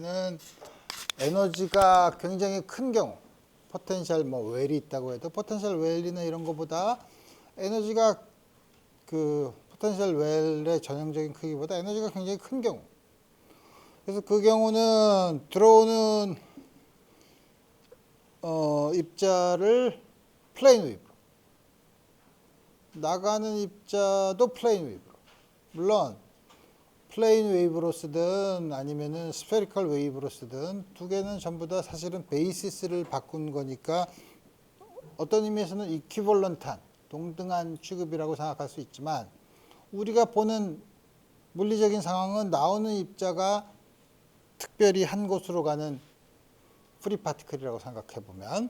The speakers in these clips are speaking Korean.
경우는 에너지가 굉장히 큰 경우, 포텐셜 뭐 웰이 있다고 해도 포텐셜 웰이나 이런 것보다 에너지가 그 포텐셜 웰의 전형적인 크기보다 에너지가 굉장히 큰 경우. 그래서 그 경우는 들어오는 입자를 플레인 웨이브로, 나가는 입자도 플레인 웨이브로. 물론 플레인 웨이브로 쓰든 아니면은 스페리컬 웨이브로 쓰든 두 개는 전부 다 사실은 베이시스를 바꾼 거니까 어떤 의미에서는 이퀴벌런트한 동등한 취급이라고 생각할 수 있지만 우리가 보는 물리적인 상황은 나오는 입자가 특별히 한 곳으로 가는 프리 파티클이라고 생각해 보면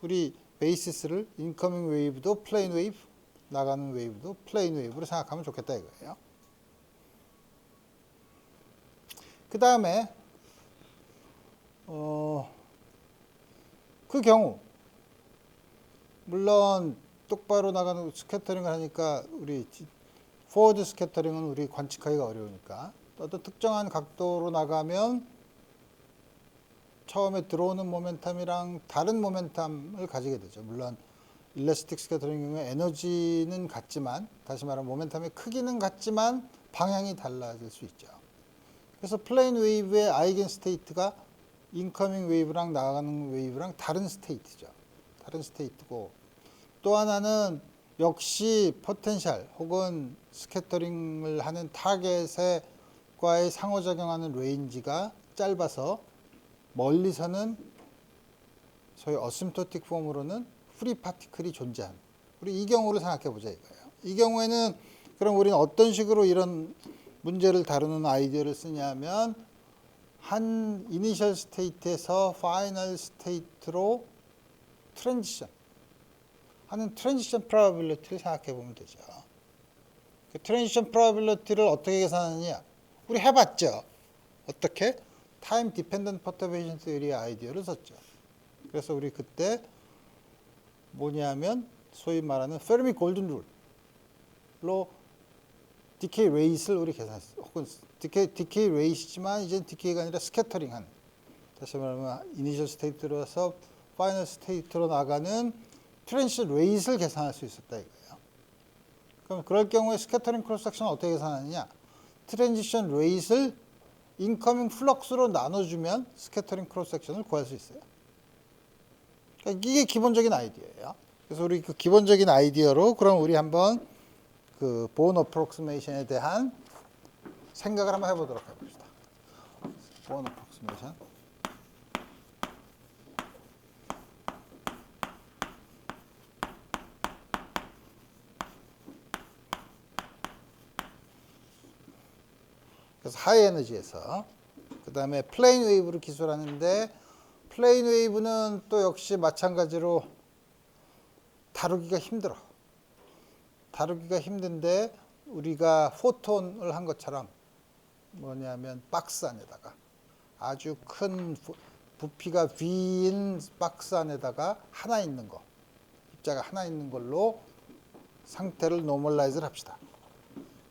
우리 베이시스를 인커밍 웨이브도 플레인 웨이브, 나가는 웨이브도 플레인 웨이브로 생각하면 좋겠다 이거예요. 그 다음에 그 경우 물론 똑바로 나가는 스캐터링을 하니까 우리 포워드 스캐터링은 우리 관측하기가 어려우니까 어떤 특정한 각도로 나가면 처음에 들어오는 모멘텀이랑 다른 모멘텀을 가지게 되죠. 물론 일라스틱 스캐터링 경우에 에너지는 같지만 다시 말하면 모멘텀의 크기는 같지만 방향이 달라질 수 있죠. 그래서 플레인 웨이브의 아이겐 스테이트가 인커밍 웨이브랑 나가는 웨이브랑 다른 스테이트죠. 다른 스테이트고 또 하나는 역시 포텐셜 혹은 스캐터링을 하는 타겟과의 상호작용하는 레인지가 짧아서 멀리서는 소위 어심토틱 폼으로는 프리 파티클이 존재하는 우리 이 경우를 생각해 보자 이거예요. 이 경우에는 그럼 우리는 어떤 식으로 이런 문제를 다루는 아이디어를 쓰냐면 한 이니셜 스테이트에서 파이널 스테이트로 트랜지션 하는 트랜지션 프로바빌리티를 생각해 보면 되죠. 그 트랜지션 프로바빌리티를 어떻게 계산하느냐? 우리 해봤죠. 어떻게? 타임 디펜던트 퍼터베이션 시리의 아이디어를 썼죠. 그래서 우리 그때 뭐냐면 소위 말하는 페르미 골든 룰로 디케이 레이스를 우리 계산했어요. 혹은 디케이 레이스지만 이제 디케이가 아니라 스캐터링한 다시 말하면 이니셜 스테이트로서 파이널 스테이트로 나가는 트랜지션 레이스를 계산할 수 있었다 이거예요. 그럼 그럴 경우에 스캐터링 크로스 섹션을 어떻게 계산하느냐? 트랜지션 레이스를 인커밍 플럭스로 나눠주면 스캐터링 크로스 섹션을 구할 수 있어요. 그러니까 이게 기본적인 아이디어예요. 그래서 우리 그 기본적인 아이디어로 그럼 우리 한번 그 본 어프록시메이션에 대한 생각을 한번 해보도록 해봅시다. 본 어프록시메이션. 그래서 하이 에너지에서 그 다음에 플레인 웨이브를 기술하는데 플레인 웨이브는 또 역시 마찬가지로 다루기가 힘들어. 다루기가 힘든데 우리가 포톤을 한 것처럼 뭐냐면 박스 안에다가 아주 큰 부피가 V인 박스 안에다가 하나 있는 거, 입자가 하나 있는 걸로 상태를 노멀라이즈를 합시다.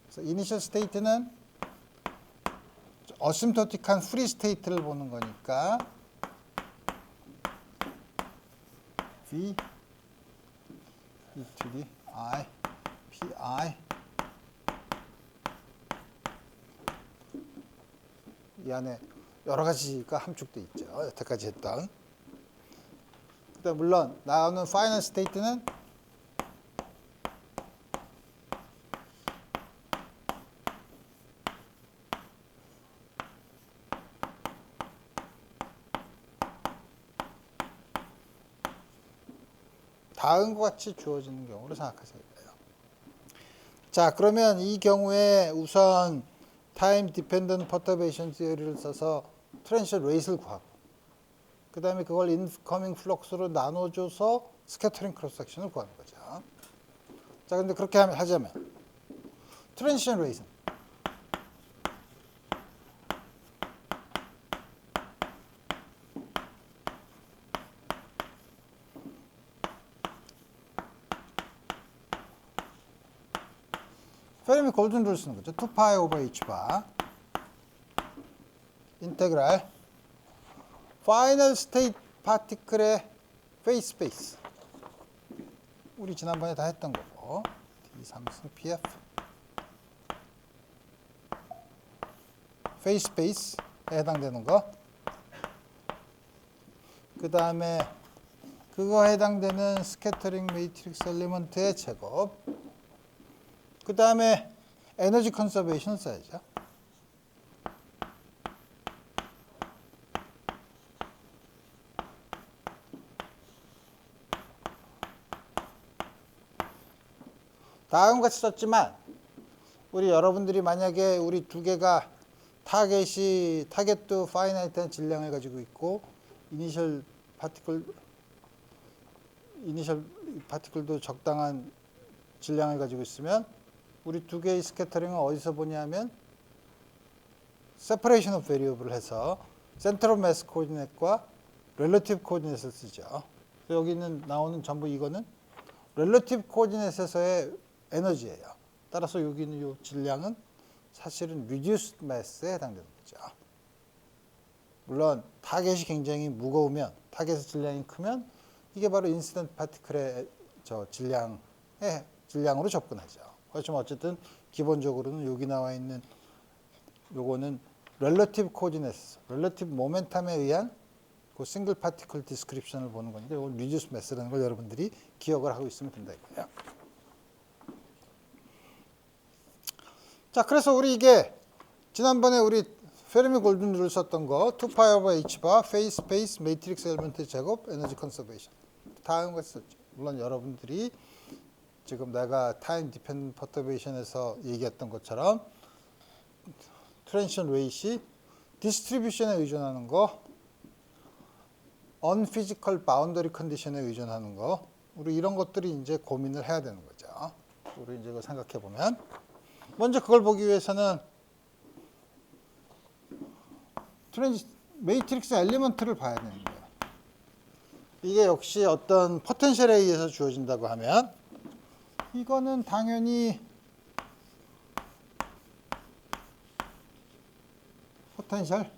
그래서 이니셜 스테이트는 어심토틱한 프리 스테이트를 보는 거니까 V e to the I pi 이 안에 여러 가지가 함축돼 있죠. 여태까지 했던. 그다음 물론 나오는 파이널 스테이트는 다음과 같이 주어지는 경우로 생각하세요. 자, 그러면 이 경우에 우선 타임 디펜던트 퍼터베이션 시리를 써서 트랜지션 레이스를 구하고 그 다음에 그걸 인커밍 플럭스로 나눠줘서 스캐터링 크로스 섹션을 구하는 거죠. 자, 근데 그렇게 하자면 트랜지션 레이스는 페르미 골든 룰 쓰는 거죠. 2파이 오버 h 바 인테그랄 파이널 스테이트 파티클의 페이스 스페이스. 우리 지난번에 다 했던 거고. D3승 PF. 페이스 스페이스에 해당되는 거. 그 다음에 그거 해당되는 스캐터링 매트릭스 엘리먼트의 제곱. 그 다음에 에너지 컨서베이션 써야죠. 다음과 같이 썼지만 우리 여러분들이 만약에 우리 두 개가 타겟도 파이나이트한 질량을 가지고 있고 이니셜 파티클도 적당한 질량을 가지고 있으면 우리 두 개의 스캐터링은 어디서 보냐면 세퍼레이션 오브 베리어블을 해서 센터 오브 매스 코디네이트과 렐러티브 코디네이트를 쓰죠. 여기 나오는 전부 이거는 렐러티브 코디네이트에서의 에너지예요. 따라서 여기 있는 이 질량은 사실은 reduced mass에 해당되는 거죠. 물론 타겟이 굉장히 무거우면, 타겟의 질량이 크면 이게 바로 인시던트 파티클의 질량으로 접근하죠. 그렇지만 어쨌든 기본적으로는 여기 나와 있는 요거는 relative coordinates, relative momentum에 의한 그 싱글 파티클 디스크립션을 보는 건데 이걸 reduced mass라는 걸 여러분들이 기억을 하고 있으면 된다 이거예요. 자, 그래서 우리 이게 지난번에 우리 페르미 골든 룰 썼던 거 2파이 오버 h바 페이스 스페이스 매트릭스 엘리먼트 제곱 에너지 컨서베이션 다음 거 썼죠. 물론 여러분들이 지금 내가 타임 디펜던트 퍼터베이션에서 얘기했던 것처럼 트랜지션 웨이시 디스트리뷰션에 의존하는 거 언피지컬 바운더리 컨디션에 의존하는 거 우리 이런 것들이 이제 고민을 해야 되는 거죠. 우리 이제 이거 생각해 보면 먼저 그걸 보기 위해서는 매트릭스 엘리먼트를 봐야 되는 거예요. 이게 역시 어떤 포텐셜에 의해서 주어진다고 하면 이거는 당연히 포텐셜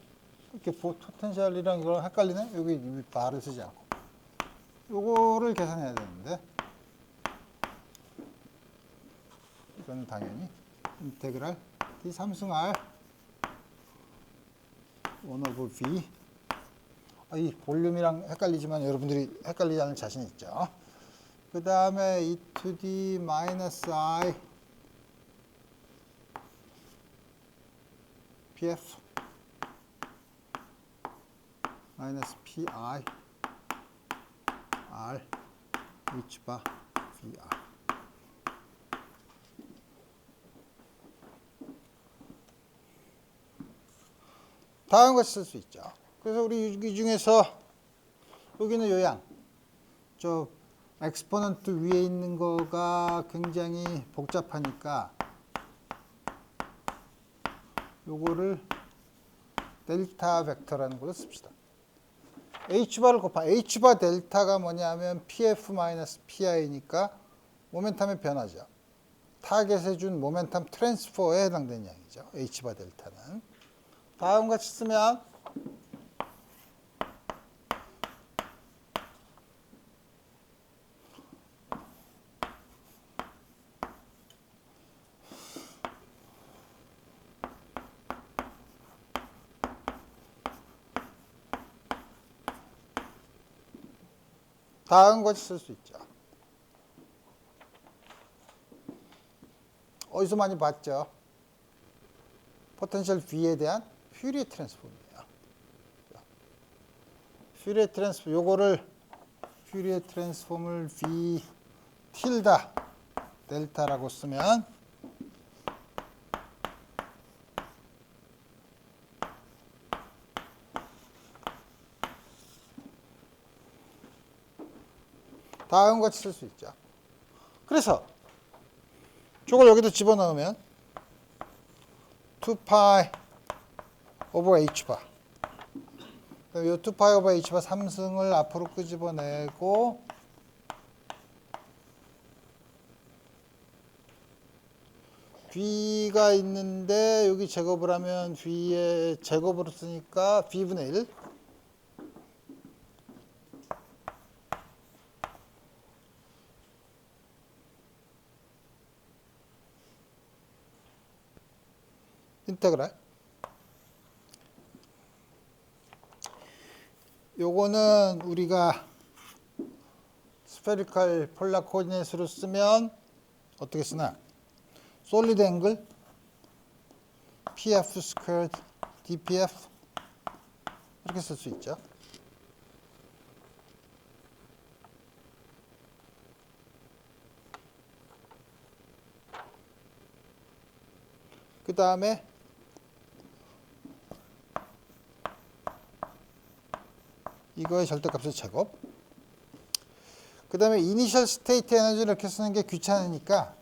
이렇게 포텐셜이랑 이거랑 헷갈리네. 여기 바를 쓰지 않고 요거를 계산해야 되는데 이거는 당연히 인테그랄 D3승 R 1/V 이 볼륨이랑 헷갈리지만 여러분들이 헷갈리지 않을 자신 있죠. 그 다음에 e to d 마이너스 I PF 마이너스 PI R H바 VR 다음 같이 쓸 수 있죠. 그래서 우리 이 중에서 여기는 요양 저 엑스포넌트 위에 있는 거가 굉장히 복잡하니까 요거를 델타 벡터라는 걸로 씁시다. h바를 곱하 h바 델타가 뭐냐면 pf 마이너스 pi니까 모멘텀의 변화죠. 타겟에 준 모멘텀 트랜스퍼에 해당되는 양이죠. h바 델타는 다음 같이 쓰면 다음 같이 쓸 수 있죠. 어디서 많이 봤죠? 포텐셜 V에 대한 퓨리에 트랜스폼이에요. 퓨리에 트랜스폼 요거를 퓨리에 트랜스폼을 V 틸다 델타라고 쓰면 다음 같이 쓸 수 있죠. 그래서 저걸 여기다 집어넣으면 2파이 오버 h바 이 2파이 오버 h바 3승을 앞으로 끄집어내고 V가 있는데 여기 제곱을 하면 V의 제곱으로 쓰니까 V분의 1 인테그랄. 요거는 우리가 스페리컬 폴라 코디네이트로 쓰면 어떻게 쓰나? 솔리드 앵글 PF 스퀘어드 DPF 이렇게 쓸 수 있죠. 그 다음에 이거의 절대값의 제곱. 그 다음에 이니셜 스테이트 에너지를 이렇게 쓰는 게 귀찮으니까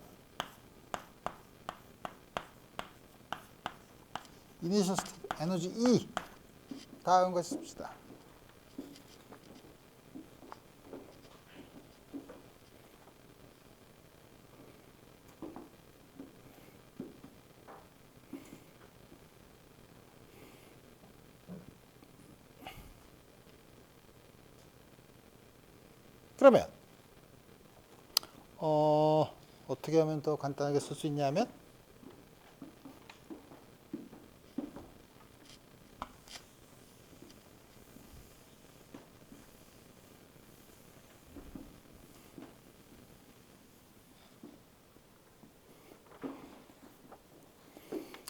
이니셜 스테이트 에너지 E 다음 거 씁시다. 그러면 어떻게 하면 더 간단하게 쓸 수 있냐면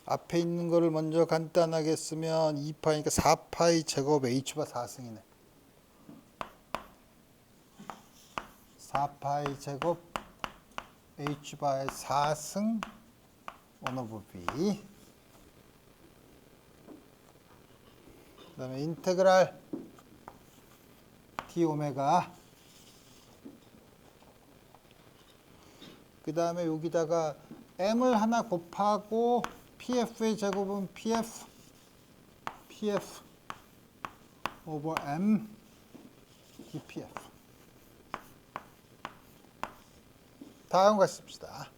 앞에 있는 거를 먼저 간단하게 쓰면 2파이니까 4파이 제곱 h바 4승이네. 4파이 제곱 h바의 4승 1/b. 그 다음에 인테그랄 d 오메가. 그 다음에 여기다가 m을 하나 곱하고 pf의 제곱은 pf over m dpf. 다음과 씁시다.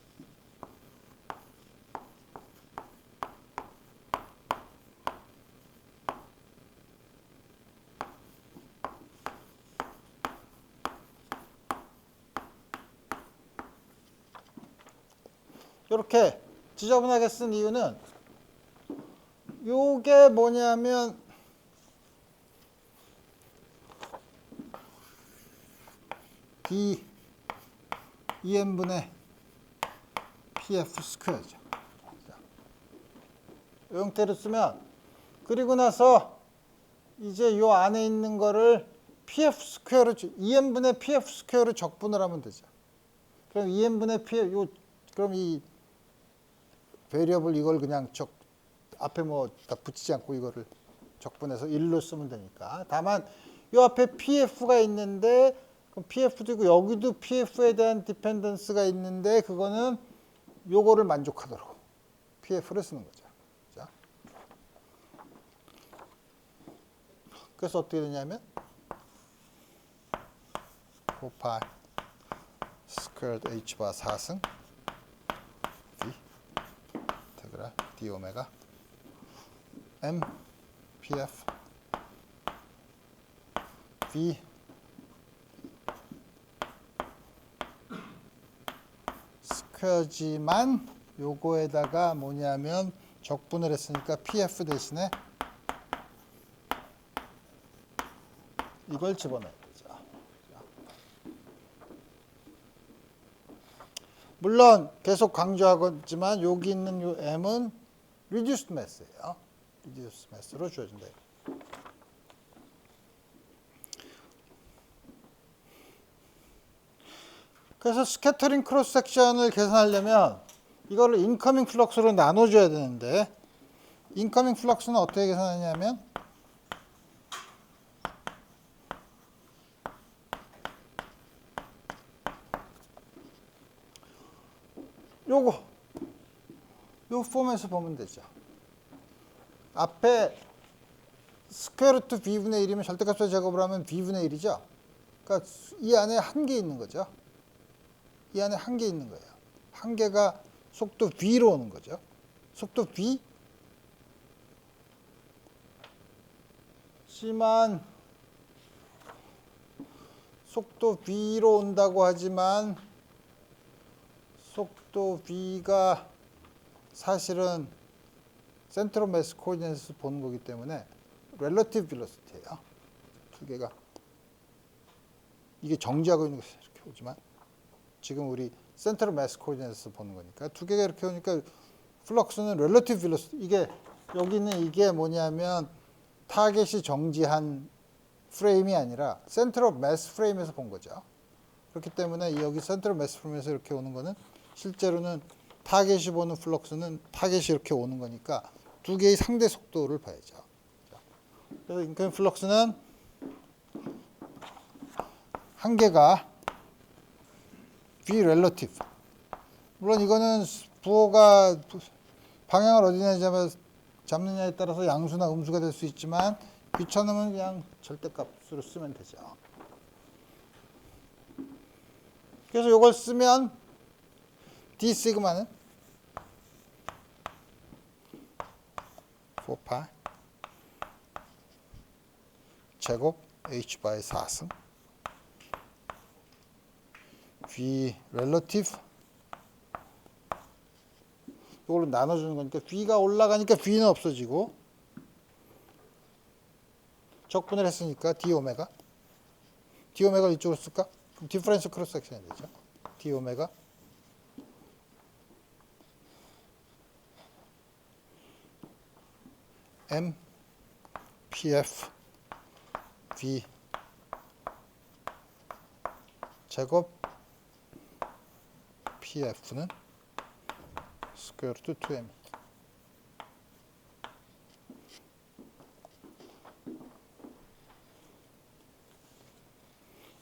이렇게 지저분하게 쓴 이유는 요게 뭐냐면 D EM분의 PF 스퀘어죠. 이 형태로 쓰면 그리고 나서 이제 요 안에 있는 거를 PF 스퀘어로 EM분의 PF 스퀘어로 적분을 하면 되죠. 그럼 EM분의 PF 그럼 이 베리어블 이걸 그냥 앞에 뭐 다 붙이지 않고 이거를 적분해서 1로 쓰면 되니까. 다만 이 앞에 PF가 있는데 그럼 PF도 있고 여기도 PF에 대한 디펜던스가 있는데 그거는 요거를 만족하도록 PF를 쓰는 거죠. 자. 그래서 어떻게 되냐면 4파이 스퀘어드 h바 4승 d 오메가 m pf v 스퀘어지만 요거에다가 뭐냐면 적분을 했으니까 pf 대신에 이걸 집어넣어야 되죠. 물론 계속 강조하지만 여기 있는 요 m은 reduced mass예요. reduced mass로 주어진다. 그래서 스캐터링 크로스 섹션을 계산하려면 이거를 인커밍 플럭스로 나눠줘야 되는데 인커밍 플럭스는 어떻게 계산하냐면 요 폼에서 보면 되죠. 앞에 스퀘어 루트 b분의 1이면 절대값을 제곱을 하면 b분의 1이죠. 그러니까 이 안에 한 개 있는 거죠. 이 안에 한 개 있는 거예요. 한 개가 속도 v로 오는 거죠. 속도 v 지만 속도 v로 온다고 하지만 속도 v가 사실은 센터 오브 매스 코디네이트에서 보는 거기 때문에 렐러티브 벨로시티예요. 두 개가 이게 정지하고 있는 것이 이렇게 오지만 지금 우리 센터 오브 매스 코디네이트에서 보는 거니까 두 개가 이렇게 오니까 플럭스는 렐러티브 벨로시티 이게 여기는 이게 뭐냐면 타겟이 정지한 프레임이 아니라 센터 오브 매스 프레임에서 본 거죠. 그렇기 때문에 여기 센터 오브 매스 프레임에서 이렇게 오는 거는 실제로는 타겟이 보는 플럭스는 타겟이 이렇게 오는 거니까 두 개의 상대 속도를 봐야죠. 그래서 인커밍 플럭스는 한 개가 V 렐러티브. 물론 이거는 부호가 방향을 어디냐 잡느냐에 따라서 양수나 음수가 될 수 있지만 귀찮으면 그냥 절대값으로 쓰면 되죠. 그래서 이걸 쓰면 D 시그마는 4파 제곱 H 바이 4승 V 렐러티브 이걸로 나눠주는 거니까 V가 올라가니까 V는 없어지고 적분을 했으니까 D 오메가 D 오메가를 이쪽으로 쓸까? 그럼 디퍼런셜 크로스 섹션이 되죠. D 오메가 M PF V 제곱 PF는 스퀘어 루트 2M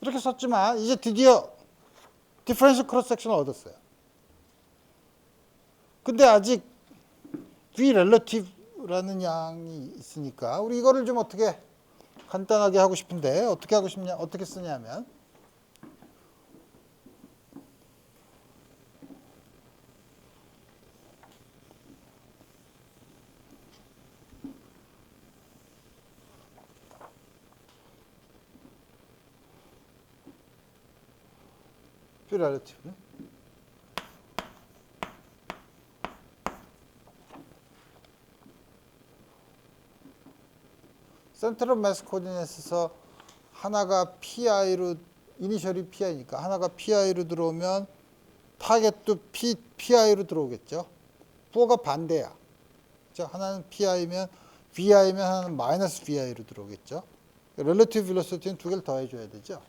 이렇게 썼지만 이제 드디어 디퍼런셜 크로스 섹션을 얻었어요. 근데 아직 V 렐러티브라는 양이 있으니까 우리 이거를 좀 어떻게 간단하게 하고 싶은데 어떻게 하고 싶냐 어떻게 쓰냐면 V 렐러티브는 센터 오브 매스 코디네이트에서 하나가 PI로 이니셜이 PI니까 하나가 PI로 들어오면 타겟도 PI로 들어오겠죠. 부호가 반대야. 그렇죠? 하나는 PI면 VI면 하나는 마이너스 VI로 들어오겠죠. 렐러티브 벨로시티는 두 개를 더해 줘야 되죠.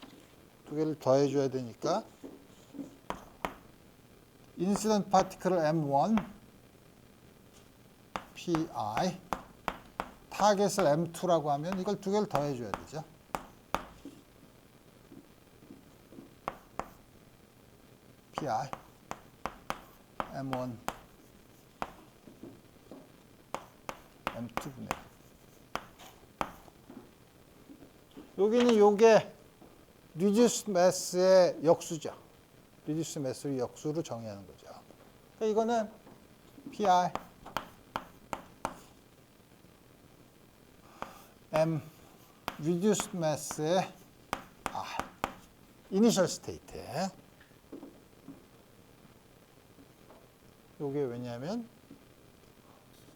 두 개를 더해 줘야 되니까 인시던트 파티클 M1 PI 타겟을 M2라고 하면 이걸 두 개를 더해 줘야 되죠. PI M1 M2분의 여기는 요게 리듀스 매스의 역수죠. 리듀스 매스의 역수로 정의하는 거죠. 그러니까 이거는 PI M reduced mass의 initial state에 이게 왜냐하면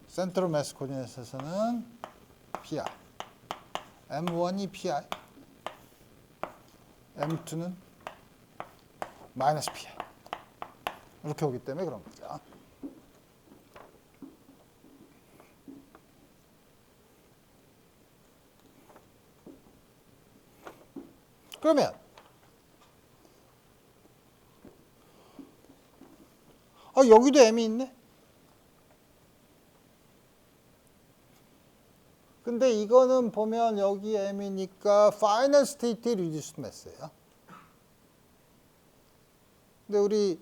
센트럴 매스 코디네이트에서는 PI M1이 PI M2는 마이너스 PI 이렇게 오기 때문에 그런 거죠. 그러면 여기도 M이 있네. 근데 이거는 보면 여기 M이니까 파이널 스테이트의 리듀스드 매스예요. 근데 우리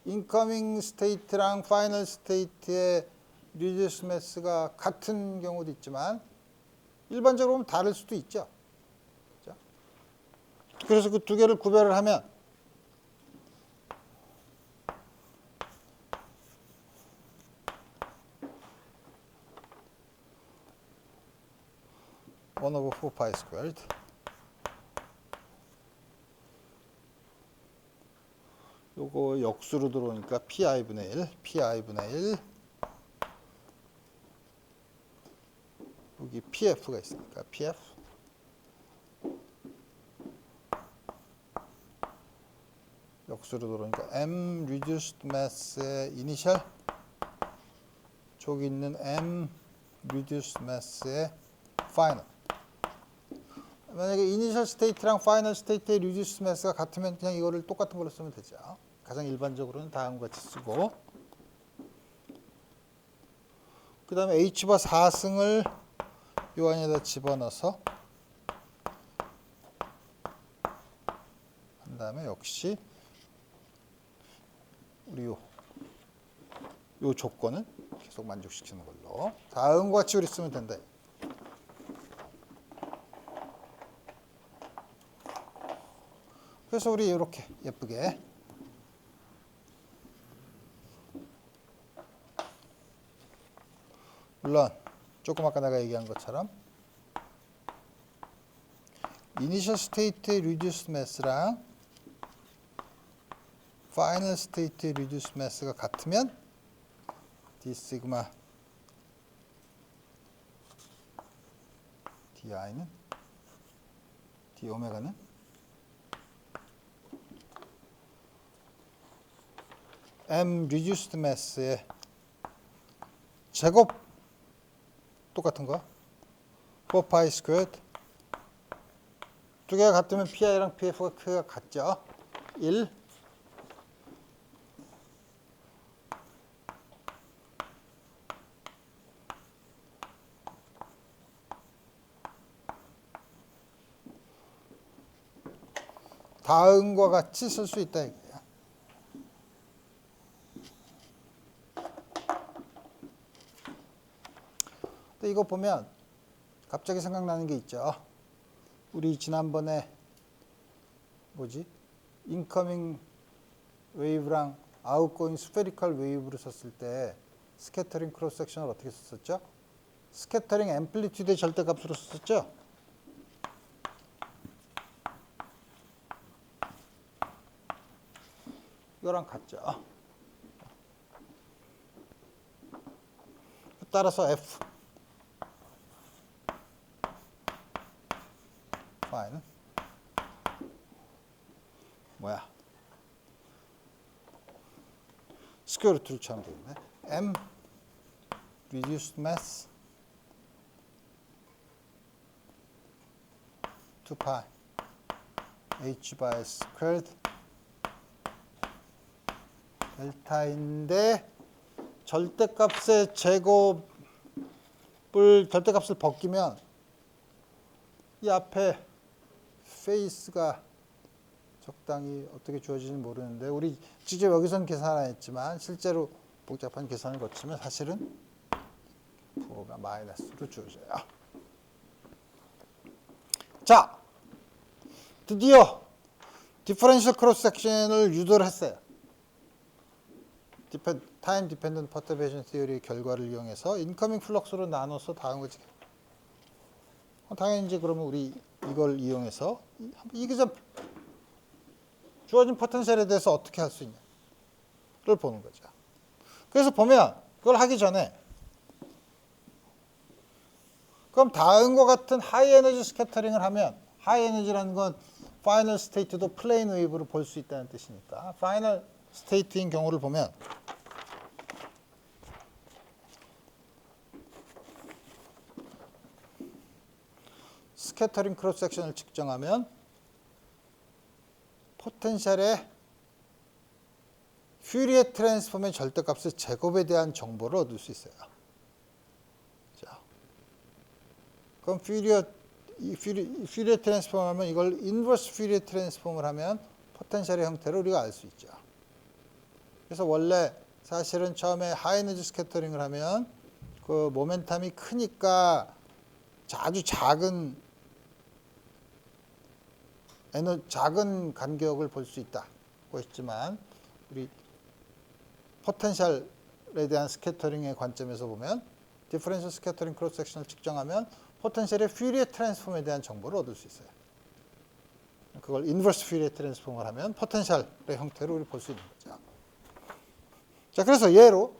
인커밍 스테이트랑 파이널 스테이트의 리듀스드 매스가 같은 경우도 있지만 일반적으로 보면 다를 수도 있죠. 그래서 그 두 개를 구별을 하면 원 오버 4파이 스퀘어드 요거 역수로 들어오니까 PI분의 1 여기 PF가 있으니까 PF 역수로 들어오니까 M reduced mass의 이니셜 저기 있는 M reduced mass의 final. 만약에 이니셜 스테이트랑 파이널 스테이트의 reduced mass가 같으면 그냥 이거를 똑같은 걸로 쓰면 되죠. 가장 일반적으로는 다음과 같이 쓰고 그 다음에 H바 4승을 요 안에다 집어넣어서 한 다음에 역시 우리 요 조건을 계속 만족시키는 걸로 다음과 같이 우리 쓰면 된다. 그래서 우리 이렇게 예쁘게 물론 조금 아까 내가 얘기한 것처럼 이니셜 스테이트의 reduced mass랑 파이널 스테이트의 reduced mass가 같으면 d 시그마 di는 d 오메가는 m reduced mass의 제곱 똑같은 거 4파이 스퀘어드 두 개가 같으면 PI랑 PF가 크기가 같죠. 1 다음과 같이 쓸 수 있다 이거예요. 근데 이거 보면 갑자기 생각나는 게 있죠. 우리 지난번에 뭐지? 인커밍 웨이브랑 아웃고잉 스페리컬 웨이브를 썼을 때 스캐터링 크로스 섹션을 어떻게 썼었죠? 스캐터링 앰플리튜드의 절대값으로 썼었죠? 이거랑 같죠. 따라서 F 파이는 뭐야? 스퀘어 루트를 취하면 되겠네. M reduced mass 2파이 H by squared 델타인데 절대값의 절대값을 벗기면 이 앞에 페이스가 적당히 어떻게 주어지는지 모르는데 우리 직접 여기서는 계산 안 했지만 실제로 복잡한 계산을 거치면 사실은 부호가 마이너스로 주어져요. 자, 드디어 디퍼런셜 크로스 섹션을 유도를 했어요. 타임 디펜던트 퍼터베이션 티어리의 결과를 이용해서 인커밍 플럭스로 나눠서 다음과 같이 당연히 이제 그러면 우리 이걸 이용해서 이게 좀 주어진 포텐셜에 대해서 어떻게 할 수 있냐를 보는 거죠. 그래서 보면 그걸 하기 전에 그럼 다음과 같은 하이 에너지 스캐터링을 하면 하이 에너지라는 건 파이널 스테이트도 플레인 웨이브로 볼 수 있다는 뜻이니까 파이널 스테이트인 경우를 보면 스캐터링 크로스 섹션을 측정하면 포텐셜의 퓨리에 트랜스폼의 절대값의 제곱에 대한 정보를 얻을 수 있어요. 자, 그럼 퓨리에 트랜스폼 하면 이걸 인버스 퓨리에 트랜스폼을 하면 포텐셜의 형태를 우리가 알 수 있죠. 그래서 원래 사실은 처음에 하이에너지 스캐터링을 하면 그 모멘텀이 크니까 아주 작은 간격을 볼 수 있다고 했지만 우리 포텐셜에 대한 스캐터링의 관점에서 보면 디퍼런셜 스캐터링 크로스 섹션을 측정하면 포텐셜의 퓨리에 트랜스폼에 대한 정보를 얻을 수 있어요. 그걸 인버스 퓨리에 트랜스폼을 하면 포텐셜의 형태로 우리 볼 수 있는 거죠. 자, 그래서 예로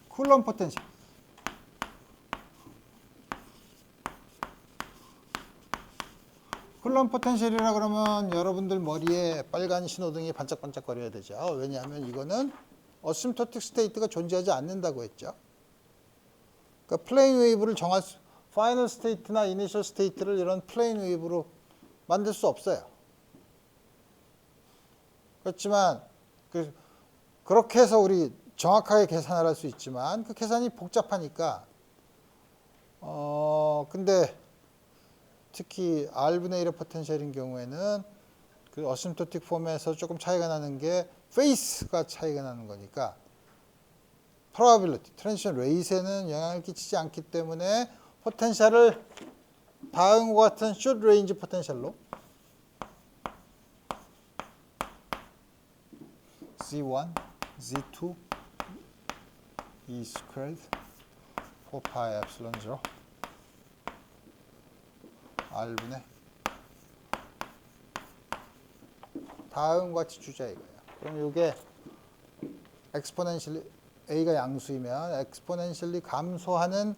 쿨럼 포텐셜 쿨럼 포텐셜이라 그러면 여러분들 머리에 빨간 신호등이 반짝반짝거려야 되죠. 왜냐하면 이거는 어심토틱 스테이트가 존재하지 않는다고 했죠. 그러니까 플레인 웨이브를 정할 수, 파이널 스테이트나 이니셜 스테이트를 이런 플레인 웨이브로 만들 수 없어요. 그렇지만 그렇게 해서 우리 정확하게 계산을 할 수 있지만 그 계산이 복잡하니까 근데 특히 R분의 1의 포텐셜인 경우에는 그 어심토틱 폼에서 조금 차이가 나는 게 페이스가 차이가 나는 거니까 probability, 트랜지션 레이트에는 영향을 끼치지 않기 때문에 포텐셜을 다음과 같은 숏 레인지 포텐셜로 Z1, Z2, E squared, 4pi epsilon 0, R분의 다음과 같이 주자 이거예요. 그럼 이게 엑스포넨셜리 A가 양수이면 엑스포넨셜리 감소하는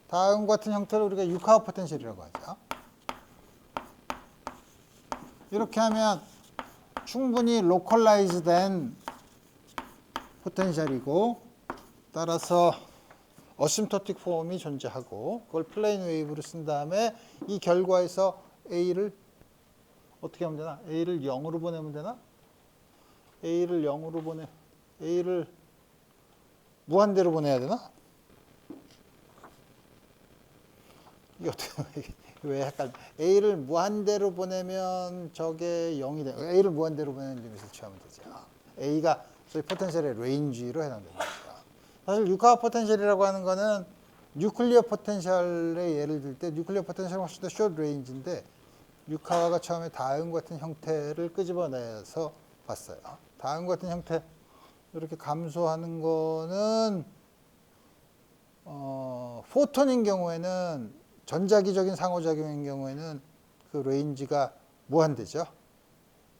다음과 같은 형태를 우리가 유카와 포텐셜이라고 하죠. 이렇게 하면 충분히 로컬라이즈 된 포텐셜이고 따라서 어심토틱 폼이 존재하고 그걸 플레인 웨이브로 쓴 다음에 이 결과에서 A를 어떻게 하면 되나? A를 0으로 보내면 되나? A를 0으로 A를 무한대로 보내야 되나? 이게 어떻게 왜 약간 A를 무한대로 보내면 저게 0이 돼. A를 무한대로 보내는 점에서 취하면 되죠. A가 저희 포텐셜의 레인지로 해당됩니다. 사실 유카와 포텐셜이라고 하는 거는 뉴클리어 포텐셜의 예를 들 때 뉴클리어 포텐셜은 훨씬 더 숏 레인지인데 유카와가 처음에 다음과 같은 형태를 끄집어내서 봤어요. 다음과 같은 형태 이렇게 감소하는 거는 포톤인 경우에는 전자기적인 상호작용인 경우에는 그 레인지가 무한대죠.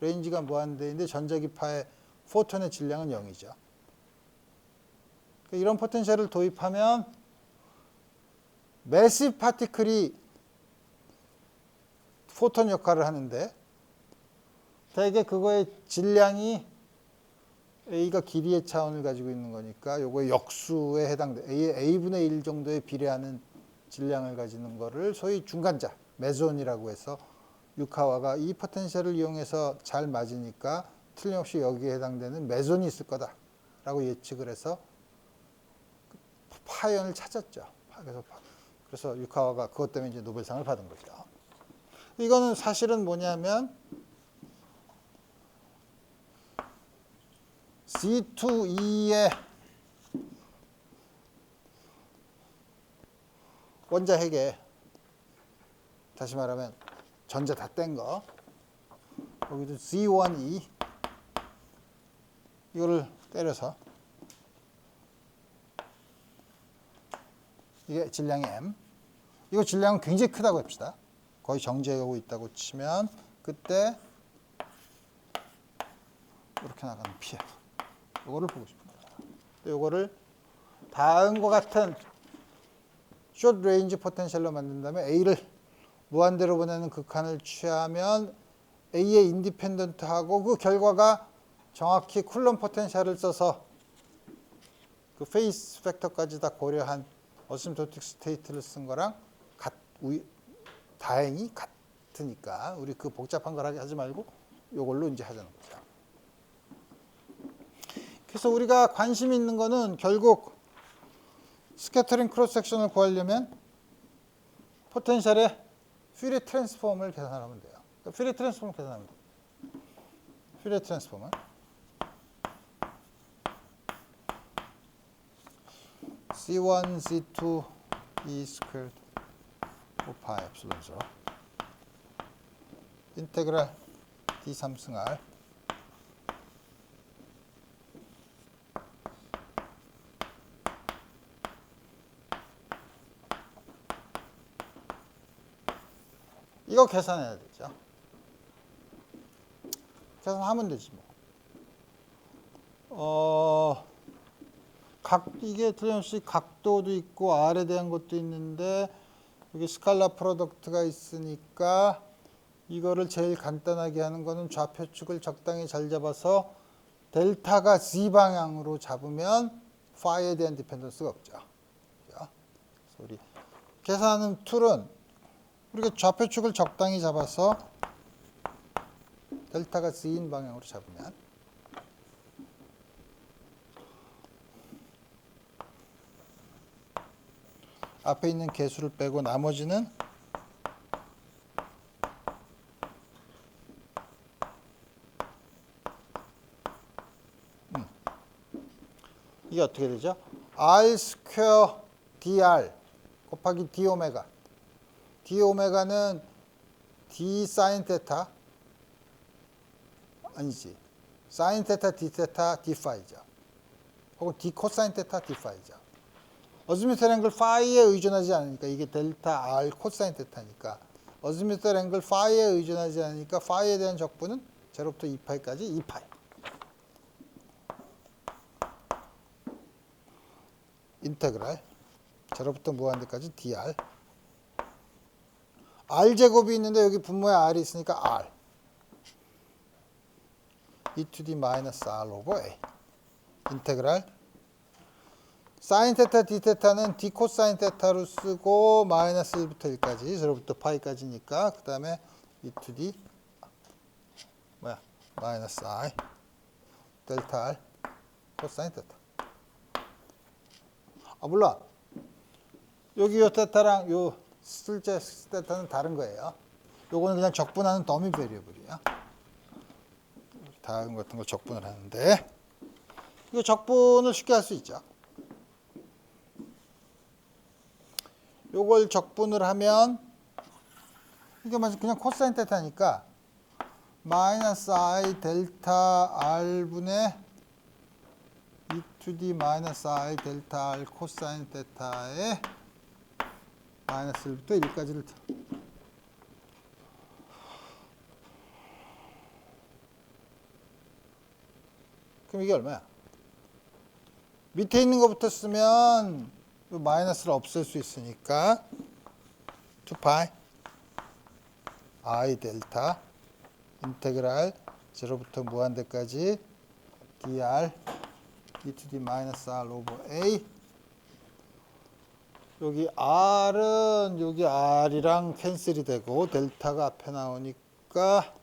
레인지가 무한대인데 전자기파의 포톤의 질량은 0이죠. 이런 포텐셜을 도입하면 매시브 파티클이 포톤 역할을 하는데 대개 그거의 질량이 A가 길이의 차원을 가지고 있는 거니까 요거의 역수에 해당돼 A분의 1 정도에 비례하는 질량을 가지는 거를 소위 중간자 메존이라고 해서 유카와가 이 포텐셜을 이용해서 잘 맞으니까 틀림없이 여기에 해당되는 메존이 있을 거다라고 예측을 해서 파연을 찾았죠. 그래서 유카와가 그것 때문에 이제 노벨상을 받은 거죠. 이거는 사실은 뭐냐면 C2E의 원자핵에 다시 말하면 전자 다 뗀 거 여기도 Z1E 이거를 때려서 이게 질량이 M 이거 질량은 굉장히 크다고 합시다. 거의 정지하고 있다고 치면 그때 이렇게 나가는 피해 이거를 보고 싶습니다. 이거를 다음과 같은 숏 레인지 포텐셜로 만든다면 A를 무한대로 보내는 극한을 취하면 A의 인디펜던트하고 그 결과가 정확히 쿨럼 포텐셜을 써서 그 페이스 팩터까지 다 고려한 어심토틱 스테이트를 쓴 거랑 다행히 같으니까 우리 그 복잡한 걸 하지 말고 이걸로 이제 하자는 거죠. 그래서 우리가 관심 있는 거는 결국 스캐터링 크로스 섹션을 구하려면 포텐셜의 퓨리 트랜스폼을 계산하면 돼요. 그러니까 퓨리 트랜스폼을 계산하면 돼요. 퓨리 트랜스폼은 C1, C2, E squared 5파 엡실론 0 인테그랄 D3승 R 이거 계산해야 되죠. 계산하면 되지 뭐. 이게 틀림없이 각도도 있고 R에 대한 것도 있는데 여기 스칼라 프로덕트가 있으니까 이거를 제일 간단하게 하는 거는 좌표축을 적당히 잘 잡아서 델타가 z 방향으로 잡으면 파이에 대한 디펜던스가 없죠. 자, 우리 계산하는 툴은 우리가 좌표축을 적당히 잡아서 델타가 z인 방향으로 잡으면 앞에 있는 개수를 빼고 나머지는 이게 어떻게 되죠? r 스퀘어 dr 곱하기 d 오메가. d 오메가는 d 사인 테타 아니지. 사인 테타 d 테타 d 파이죠. 혹은 d 코사인 테타 d 파이죠. 어즈미터 앵글 파이에 의존하지 않으니까 이게 델타 r 코사인 테타니까 어즈미터 앵글 파이에 의존하지 않으니까 파이에 대한 적분은 제로부터 2파이까지 2파이. 인테그랄 제로부터 무한대까지 dr. r 제곱이 있는데 여기 분모에 r이 있으니까 r. e to the 마이너스 r 오버 a. 인테그랄 사인 테타 d 테타는 d 코사인 테타로 쓰고 마이너스 1부터 1까지 제로부터 파이까지니까 그 다음에 e to the 마이너스 i 델타 r 코사인 테타. 물론 여기 요 테타랑 요 실제 테타는 다른 거예요. 요거는 그냥 적분하는 더미 베리어블이야. 다음 같은 걸 적분을 하는데 이거 적분을 쉽게 할 수 있죠. 요걸 적분을 하면 이게 그냥 코사인 테타니까 마이너스 i 델타 r분의 e to the 마이너스 i 델타 r 코사인 테타의 마이너스 1부터 1까지를 그럼 이게 얼마야? 밑에 있는 것부터 쓰면 마이너스를 없앨 수 있으니까 2파이 i 델타 인테그랄 제로부터 무한대까지 dr e to the 마이너스 r 오버 a. 여기 r은 여기 r이랑 캔슬이 되고 델타가 앞에 나오니까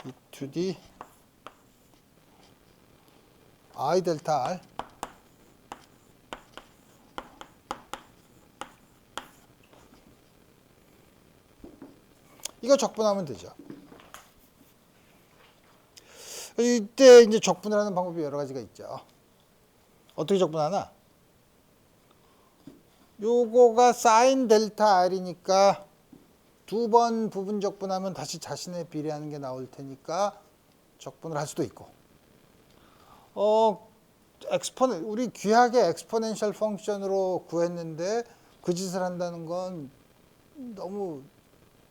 e to the i 델타 r 이거 적분하면 되죠. 이때 이제 적분을 하는 방법이 여러 가지가 있죠. 어떻게 적분하나? 요거가 사인 델타 r이니까 두 번 부분 적분하면 다시 자신에 비례하는 게 나올 테니까 적분을 할 수도 있고. 우리 귀하게 엑스포넨셜 펑션으로 구했는데 그 짓을 한다는 건 너무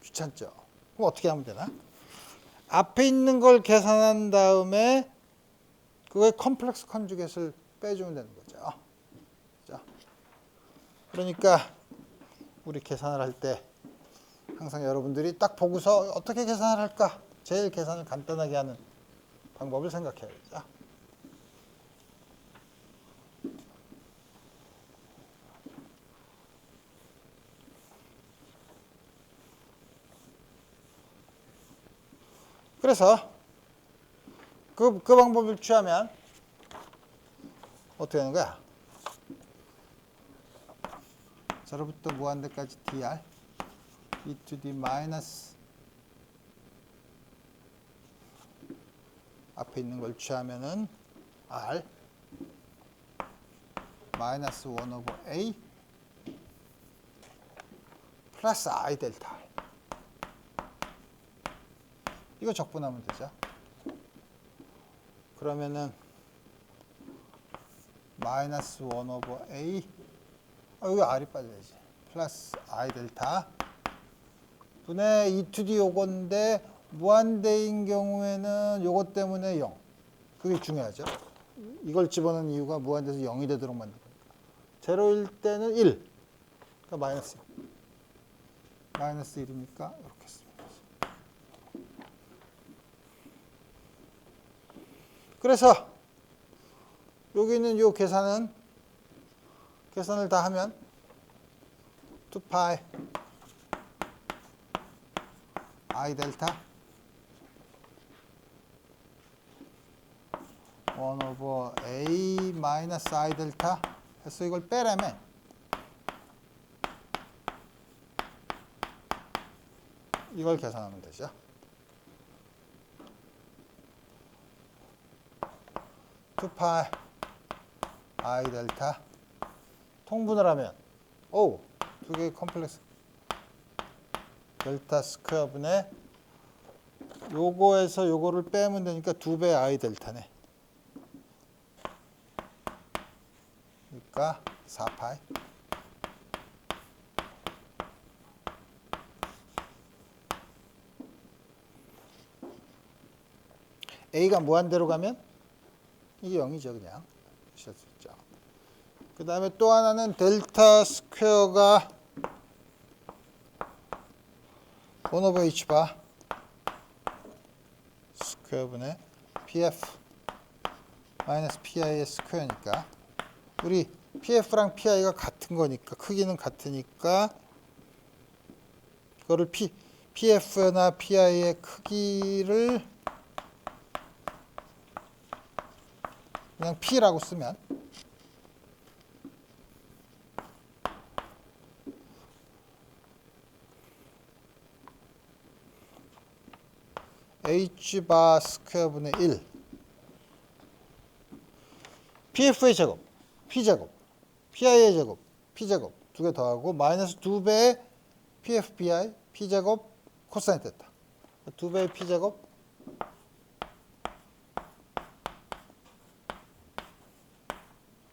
귀찮죠. 그럼 어떻게 하면 되나? 앞에 있는 걸 계산한 다음에 그거에 컴플렉스 컨주겟을 빼주면 되는 거죠. 자, 그러니까 우리 계산을 할 때 항상 여러분들이 딱 보고서 어떻게 계산을 할까? 제일 계산을 간단하게 하는 방법을 생각해야죠. 그래서 그 방법을 취하면 어떻게 하는 거야? 제로부터 무한대까지 dr e to the 마이너스 앞에 있는 걸 취하면은 r 마이너스 1 오버 a 플러스 i 델타 r. 이거 적분하면 되죠. 그러면은 마이너스 1 오버 a 여기 r이 빠져야지. 플러스 i 델타 분의 e to the 요건데 무한대인 경우에는 요것 때문에 0. 그게 중요하죠. 이걸 집어넣은 이유가 무한대에서 0이 되도록 만든 거니까. 제로일 때는 1. 그러니까 마이너스 1. 마이너스 1이니까 이렇게 씁니다. 그래서 여기 있는 요 계산을 다 하면 2파이 I 델타 1 오버 A 마이너스 I 델타 해서 이걸 빼려면 이걸 계산하면 되죠. 투파이 I 델타 통분을 하면 두 개의 컴플렉스 델타 스퀘어 분의 요거에서 요거를 빼면 되니까 2배 I 델타네. 그러니까 4파이 A가 무한대로 가면 이게 0이죠. 그냥 쓰실 수 있죠. 그 다음에 또 하나는 델타 스퀘어가 1 오버 H 바 스퀘어 분의 PF 마이너스 PI의 스퀘어니까 우리 PF랑 PI가 같은 거니까 크기는 같으니까 그거를 PF나 PI의 크기를 그냥 P라고 쓰면 H바 스퀘어 분의 1 PF의 제곱, P제곱, PI의 제곱, P제곱 두 개 더하고 마이너스 2배의 PFPI, P제곱, 코사인 테타 2배의 P제곱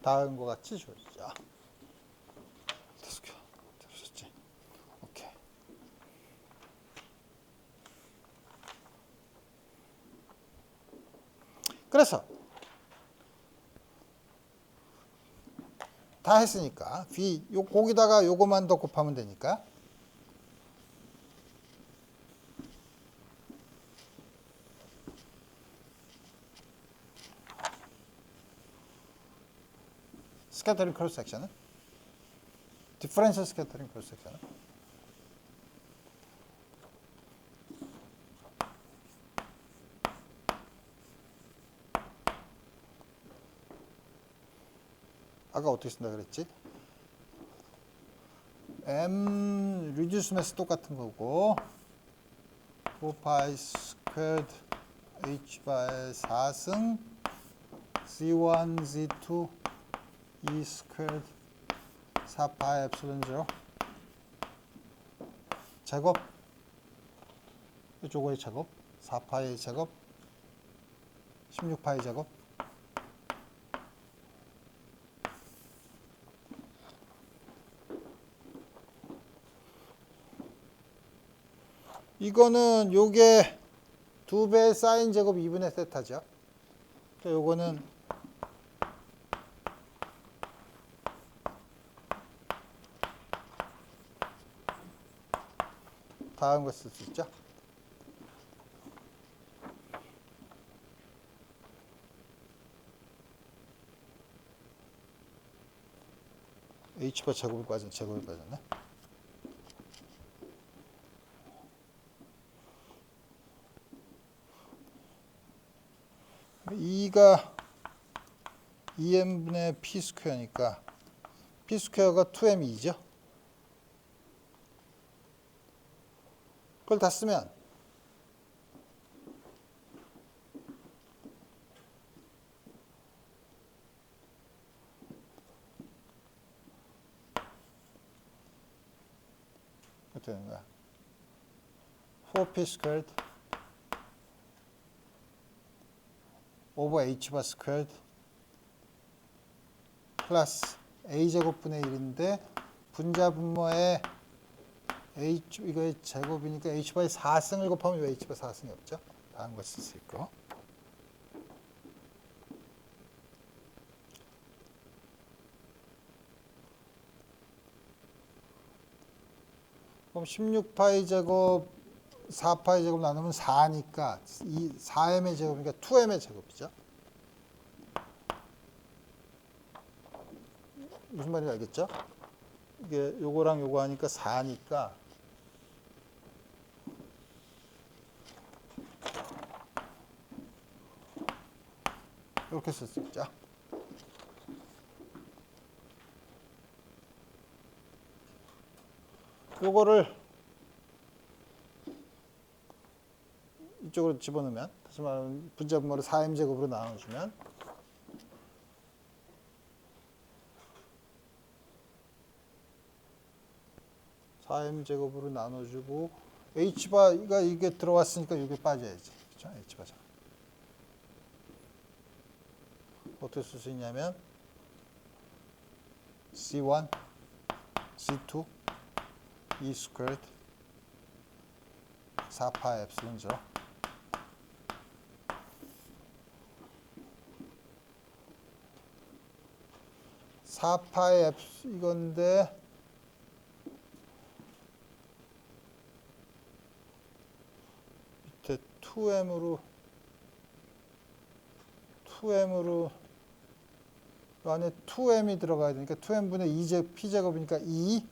다음과 같이 주어지죠. 됐었지? 오케이. 그래서 다 했으니까 거기다가 요거만 더 곱하면 되니까 스캐터링 크로스 섹션은 디퍼런셜 스캐터링 크로스 섹션은 아까 어떻게 쓴다 그랬지? M 리듀스 매스 똑같은 거고 4파이 스퀘어드 H바의 4승 Z1, Z2 E 스퀘어드 4파이 엡실론 0 제곱 이쪽의 제곱 4파이 제곱 16파이 제곱 이거는 요게 2배 사인 제곱 2분의 세타죠. 요거는 다음 거 쓸 수 있죠. H바 제곱이 빠졌네. E가 2m분의 P 스퀘어니까 P 스퀘어가 2m이죠. 그걸 다 쓰면 어떻게 되는 거야? 4P squared over H바 squared 플러스 A제곱분의 1인데 분자 분모에 이거의 제곱이니까 H바의 4승을 곱하면 왜 H바 4승이 없죠? 다음 거 쓸 수 있고 그럼 16파이 제곱 4파이 제곱 나누면 4니까 이 4m의 제곱이니까 2m의 제곱이죠. 무슨 말인지 알겠죠? 이게 요거랑 요거 하니까 4니까 이렇게 쓸 수 있죠. 요거를 이쪽으로 집어넣으면, 다시 말하면 분자분모를 4m제곱으로 나눠주면 4m제곱으로 나눠주고 h바가 이게 들어왔으니까 이게 빠져야지. 그렇죠? h바죠. 어떻게 쓸 수 있냐면 C1, C2, E 스퀘어드 4파 엡실론 0 4파의 이건데 밑에 2m으로 이 안에 2m이 들어가야 되니까 2m분의 2제 p제곱이니까 2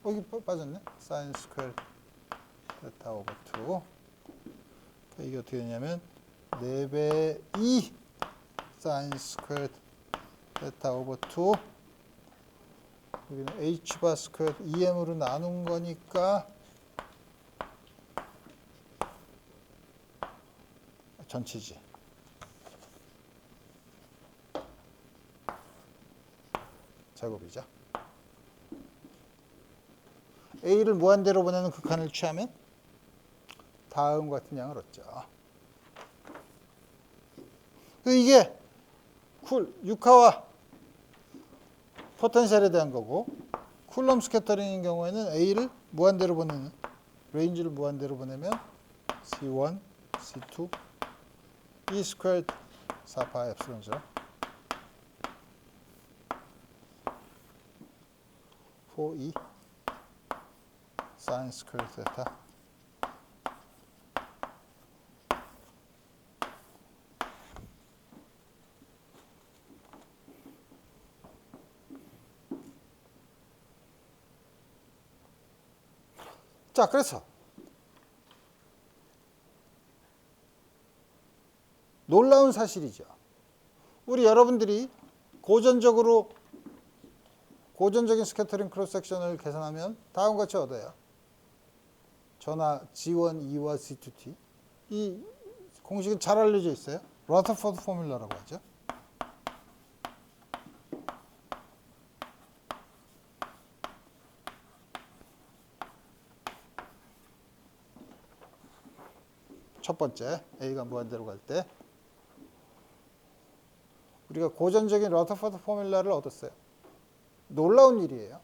여기 빠졌네. 사인 스퀘어 베타 오버 2 이게 어떻게 되냐면 4배 2 사인 스퀘어 베타 오버 2 여기는 h바 스퀘어 2m으로 나눈 거니까 전체지. 제곱이죠. A를 무한대로 보내는 극한을 취하면 다음과 같은 양을 얻죠. 이게 육하와 포텐셜에 대한 거고, 쿨럼 스캐터링인 경우에는 A를 무한대로 보내는, 레인지를 무한대로 보내면 C1, C2, E 스퀘어드 4파 엡실론 0 4E 사인 스퀘어 세타 자, 그래서 놀라운 사실이죠. 우리 여러분들이 고전적인 스캐터링 크로스 섹션을 계산하면 다음과 같이 얻어요. 전하 G1, E와 C2T. 이 공식은 잘 알려져 있어요. 러더포드 포뮬러라고 하죠. 첫 번째, A가 무한대로 갈 때 우리가 고전적인 러더포드 포뮬러를 얻었어요. 놀라운 일이에요.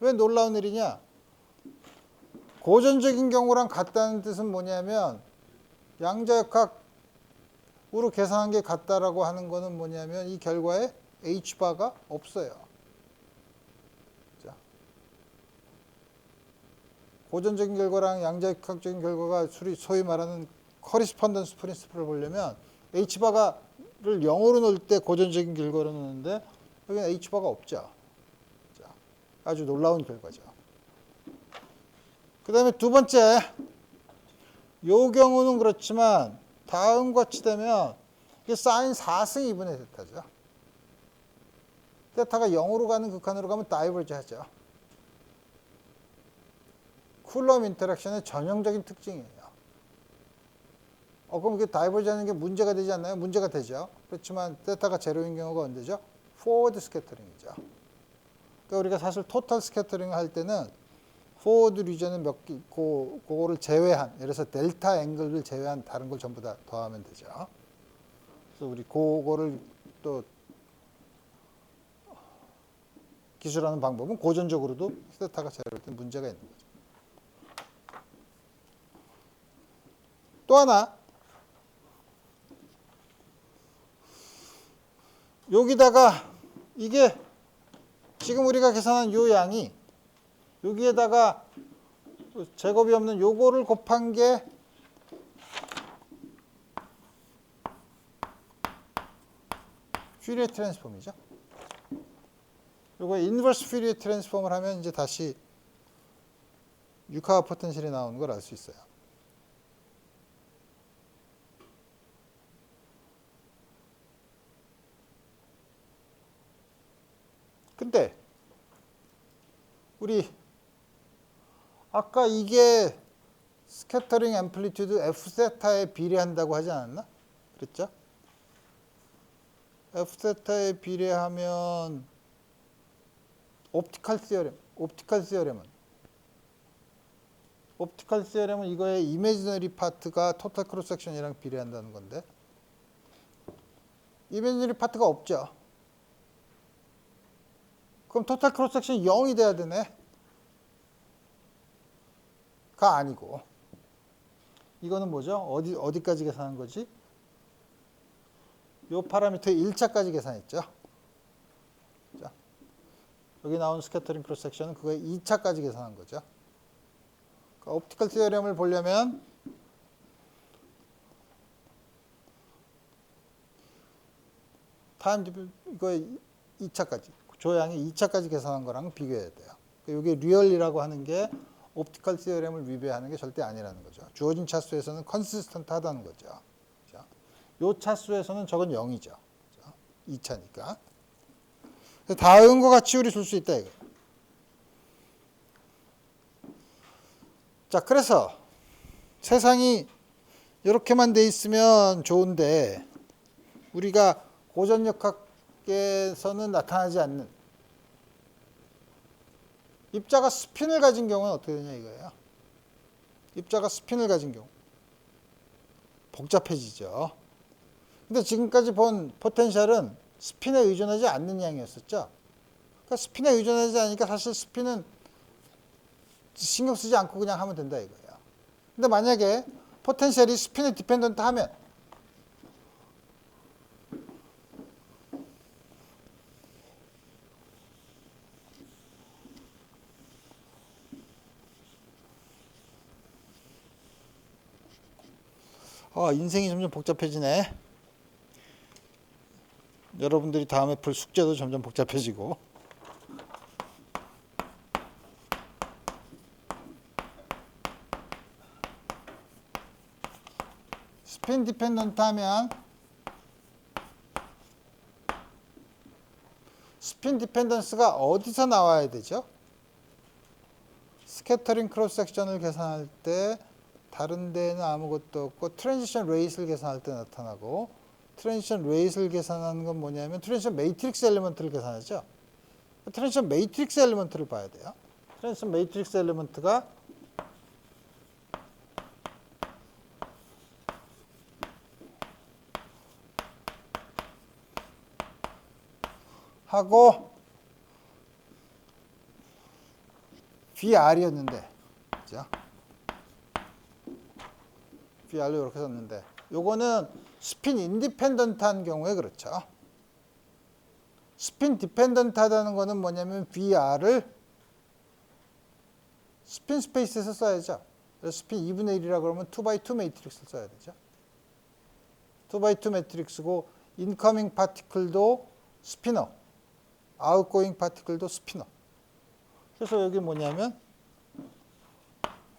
왜 놀라운 일이냐? 고전적인 경우랑 같다는 뜻은 뭐냐면 양자역학으로 계산한 게 같다라고 하는 거는 뭐냐면 이 결과에 H바가 없어요. 자, 고전적인 결과랑 양자역학적인 결과가 소위 말하는 커리스펀던스 프린시플을 보려면 H바를 0으로 놓을 때 고전적인 결과로 놓는데 여기는 H바가 없죠. 자, 아주 놀라운 결과죠. 그 다음에 두 번째, 요 경우는 그렇지만 다음과 같이 되면 이게 사인 4승 2분의 세타죠. 세타가 0으로 가는 극한으로 가면 다이버지 하죠. 쿨럼 인터랙션의 전형적인 특징이에요. 그럼 이게 다이버지 하는 게 문제가 되지 않나요? 문제가 되죠. 그렇지만 세타가 제로인 경우가 언제죠? 포워드 스캐터링이죠. 그러니까 우리가 사실 토탈 스캐터링을 할 때는 포워드 리전은 그거를 제외한, 예를 들어서 델타 앵글을 제외한 다른 걸 전부 다 더하면 되죠. 그래서 우리 그거를 또 기술하는 방법은 고전적으로도 세타가 제로일 때 문제가 있는 거죠. 또 하나, 여기다가 이게 지금 우리가 계산한 요 양이 여기에다가 제곱이 없는 요거를 곱한 게 퓨리에 트랜스폼이죠. 요거 인버스 퓨리에 트랜스폼을 하면 이제 다시 유카와 포텐셜이 나오는 걸 알 수 있어요. 근데 우리 아까 이게 스캐터링 앰플리튜드 F세타에 비례한다고 하지 않았나? 그랬죠? F세타에 비례하면 옵티컬 시어렘은 이거의 이미지너리 파트가 토탈 크로스 섹션이랑 비례한다는 건데 이미지너리 파트가 없죠. 그럼 토탈 크로스 섹션이 0이 돼야 되네. 가 아니고 이거는 뭐죠? 어디까지 계산한 거지? 요 파라미터 1차까지 계산했죠. 자, 여기 나온 스캐터링 크로스 섹션은 그거의 2차까지 계산한 거죠. 그러니까 옵티컬 시어렘을 보려면 타임 이거의 2차까지 조양이 2차까지 계산한 거랑 비교해야 돼요. 이게 리얼이라고 하는 게 옵티컬 시어렘을 위배하는 게 절대 아니라는 거죠. 주어진 차수에서는 컨시스턴트하다는 거죠. 이 차수에서는 저건 0이죠. 2차니까. 다음과 같이 우리 줄 수 있다 이거. 자, 그래서 세상이 이렇게만 돼 있으면 좋은데 우리가 고전역학에서는 나타나지 않는 입자가 스핀을 가진 경우는 어떻게 되냐 이거예요. 입자가 스핀을 가진 경우 복잡해지죠. 근데 지금까지 본 포텐셜은 스핀에 의존하지 않는 양이었었죠. 그러니까 스핀에 의존하지 않으니까 사실 스핀은 신경 쓰지 않고 그냥 하면 된다 이거예요. 근데 만약에 포텐셜이 스핀에 디펜던트 하면 인생이 점점 복잡해지네. 여러분들이 다음에 풀 숙제도 점점 복잡해지고. 스핀 디펜던트 하면 스핀 디펜던스가 어디서 나와야 되죠? 스캐터링 크로스 섹션을 계산할 때 다른 데는 아무것도 없고 트랜지션 레이스를 계산할 때 나타나고 트랜지션 레이스를 계산하는 건 뭐냐면 트랜지션 매트릭스 엘리먼트를 계산하죠. 트랜지션 매트릭스 엘리먼트를 봐야 돼요. 트랜지션 매트릭스 엘리먼트가 하고 VR이었는데 그죠? VR로 이렇게 썼는데 요거는 스핀 인디펜던트한 경우에 그렇죠. 스핀 디펜던트하다는 거는 뭐냐면 VR을 스핀 스페이스에서 써야죠. 그래서 스핀 2분의 1이라 그러면 2x2 매트릭스를 써야 되죠. 2x2 매트릭스고 인커밍 파티클도 스피너, 아웃고잉 파티클도 스피너. 그래서 여기 뭐냐면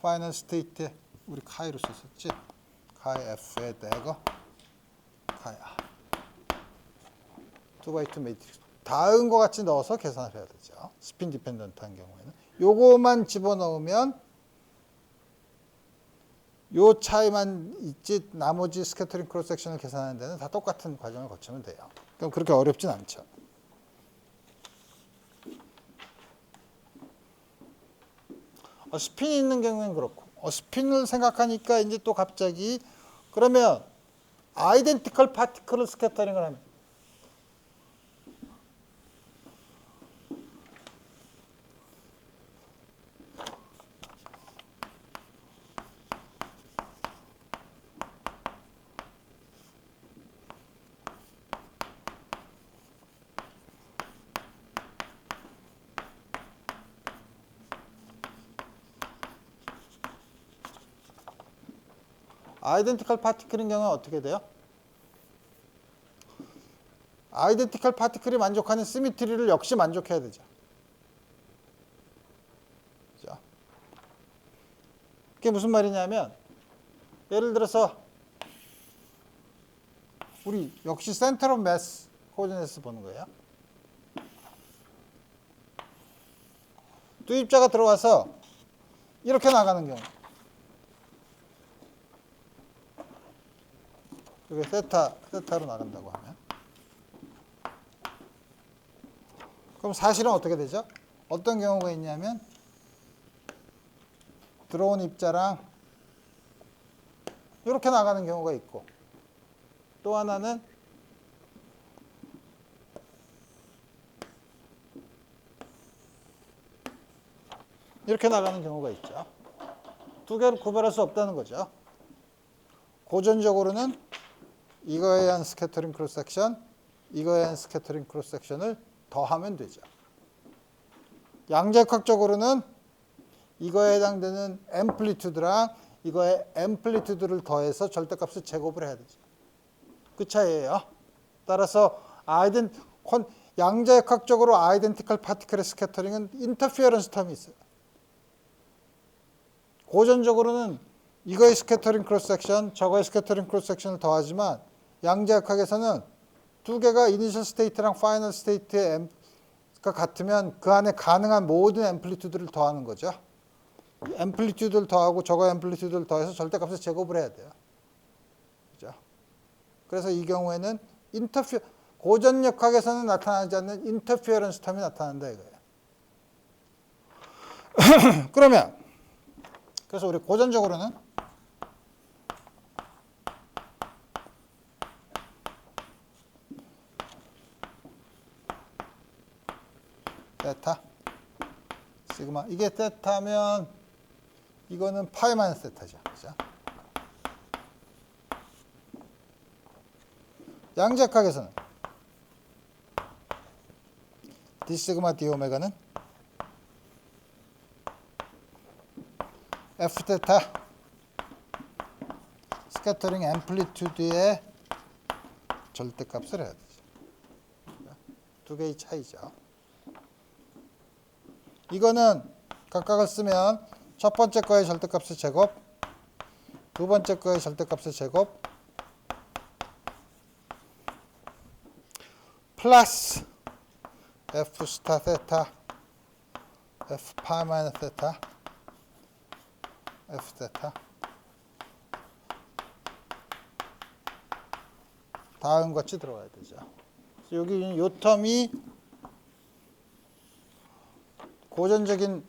파이널 스테이트에 우리 카이로 썼었지. 카이 F에 대거 카이 R 2x2 매트릭스 다음과 같이 넣어서 계산을 해야 되죠. 스핀 디펜던트한 경우에는 요거만 집어넣으면 요 차이만 있지 나머지 스캐터링 크로스 섹션을 계산하는 데는 다 똑같은 과정을 거치면 돼요. 그럼 그렇게 어렵진 않죠. 스핀이 있는 경우에는 그렇고 스핀을 생각하니까 이제 또 갑자기 그러면 아이덴티컬 파티클을 스캐터링을 하면 아이덴티컬 파티클인 경우는 어떻게 돼요? 아이덴티컬 파티클이 만족하는 시미트리를 역시 만족해야 되죠. 그죠? 그게 무슨 말이냐면 예를 들어서 우리 역시 센터 오브 매스 코오디네이트 보는 거예요. 두 입자가 들어와서 이렇게 나가는 경우. 이게 세타로 나간다고 하면. 그럼 사실은 어떻게 되죠? 어떤 경우가 있냐면 들어온 입자랑 이렇게 나가는 경우가 있고 또 하나는 이렇게 나가는 경우가 있죠. 두 개를 구별할 수 없다는 거죠. 고전적으로는 이거에 의한 스캐터링 크로스 섹션, 이거에 의한 스캐터링 크로스 섹션을 더하면 되죠. 양자역학적으로는 이거에 해당되는 앰플리튜드랑 이거의 앰플리튜드를 더해서 절대값을 제곱을 해야 되죠. 그 차이예요. 따라서 양자역학적으로 아이덴티컬 파티클의 스캐터링은 인터피어런스 텀이 있어요. 고전적으로는 이거의 스캐터링 크로스 섹션, 저거의 스캐터링 크로스 섹션을 더하지만 양자역학에서는 두 개가 이니셜 스테이트랑 파이널 스테이트가 같으면 그 안에 가능한 모든 앰플리튜드를 더하는 거죠. 앰플리튜드를 더하고 저거 앰플리튜드를 더해서 절대값을 제곱을 해야 돼요. 그죠? 그래서 이 경우에는 고전역학에서는 나타나지 않는 인터피어런스 텀이 나타난다 이거예요. 그러면 그래서 우리 고전적으로는 세타, 시그마. 이게 세타면 이거는 파이 마이너스 세타죠. 그죠? 양자역학에서는 D 시그마 D 오메가는 F 테타 스캐터링 앰플리튜드의 절대값을 해야 되죠. 두 개의 차이죠. 이거는 각각을 쓰면 첫 번째 거의 절대값의 제곱, 두 번째 거의 절대값의 제곱, 플러스 F 스타 세타, F 파이 마이너스 세타, F 세타. 다음 같이 들어가야 되죠. 여기 이 텀이 고전적인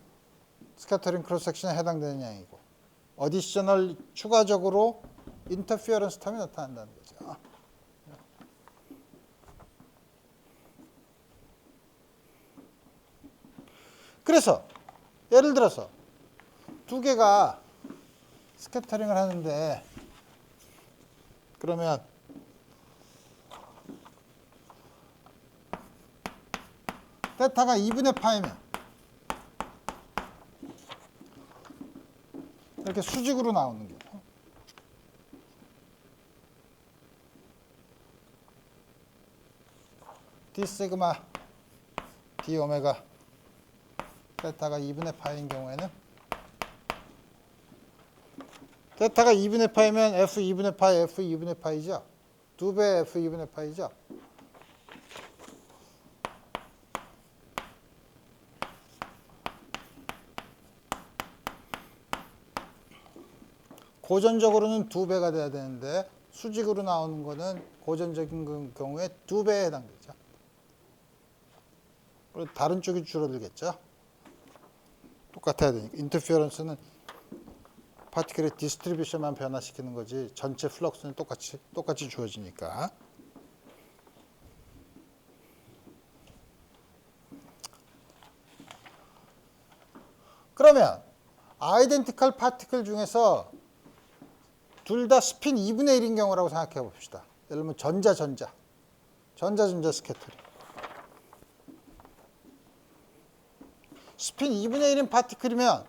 스캐터링 크로스 섹션에 해당되는 양이고 어디셔널 추가적으로 인터피어런스 텀이 나타난다는 거죠. 그래서 예를 들어서 두 개가 스캐터링을 하는데 그러면 세타가 2분의 파이면 이렇게 수직으로 나오는 경우. D 시그마 D 오메가 세타가 2분의 파이인 경우에는 세타가 2분의 파이면 F 2분의 파이, F 2분의 파이죠. 2배 F 2분의 파이죠. 고전적으로는 2배가 돼야 되는데 수직으로 나오는 거는 고전적인 경우에 2배에 해당되죠. 그리고 다른 쪽이 줄어들겠죠. 똑같아야 되니까. 인터피어런스는 파티클의 디스트리뷰션만 변화시키는 거지 전체 플럭스는 똑같이 주어지니까. 그러면 아이덴티컬 파티클 중에서 둘 다 스핀 2분의 1인 경우라고 생각해 봅시다. 예를 들면 전자 스캐터링. 스핀 2분의 1인 파티클이면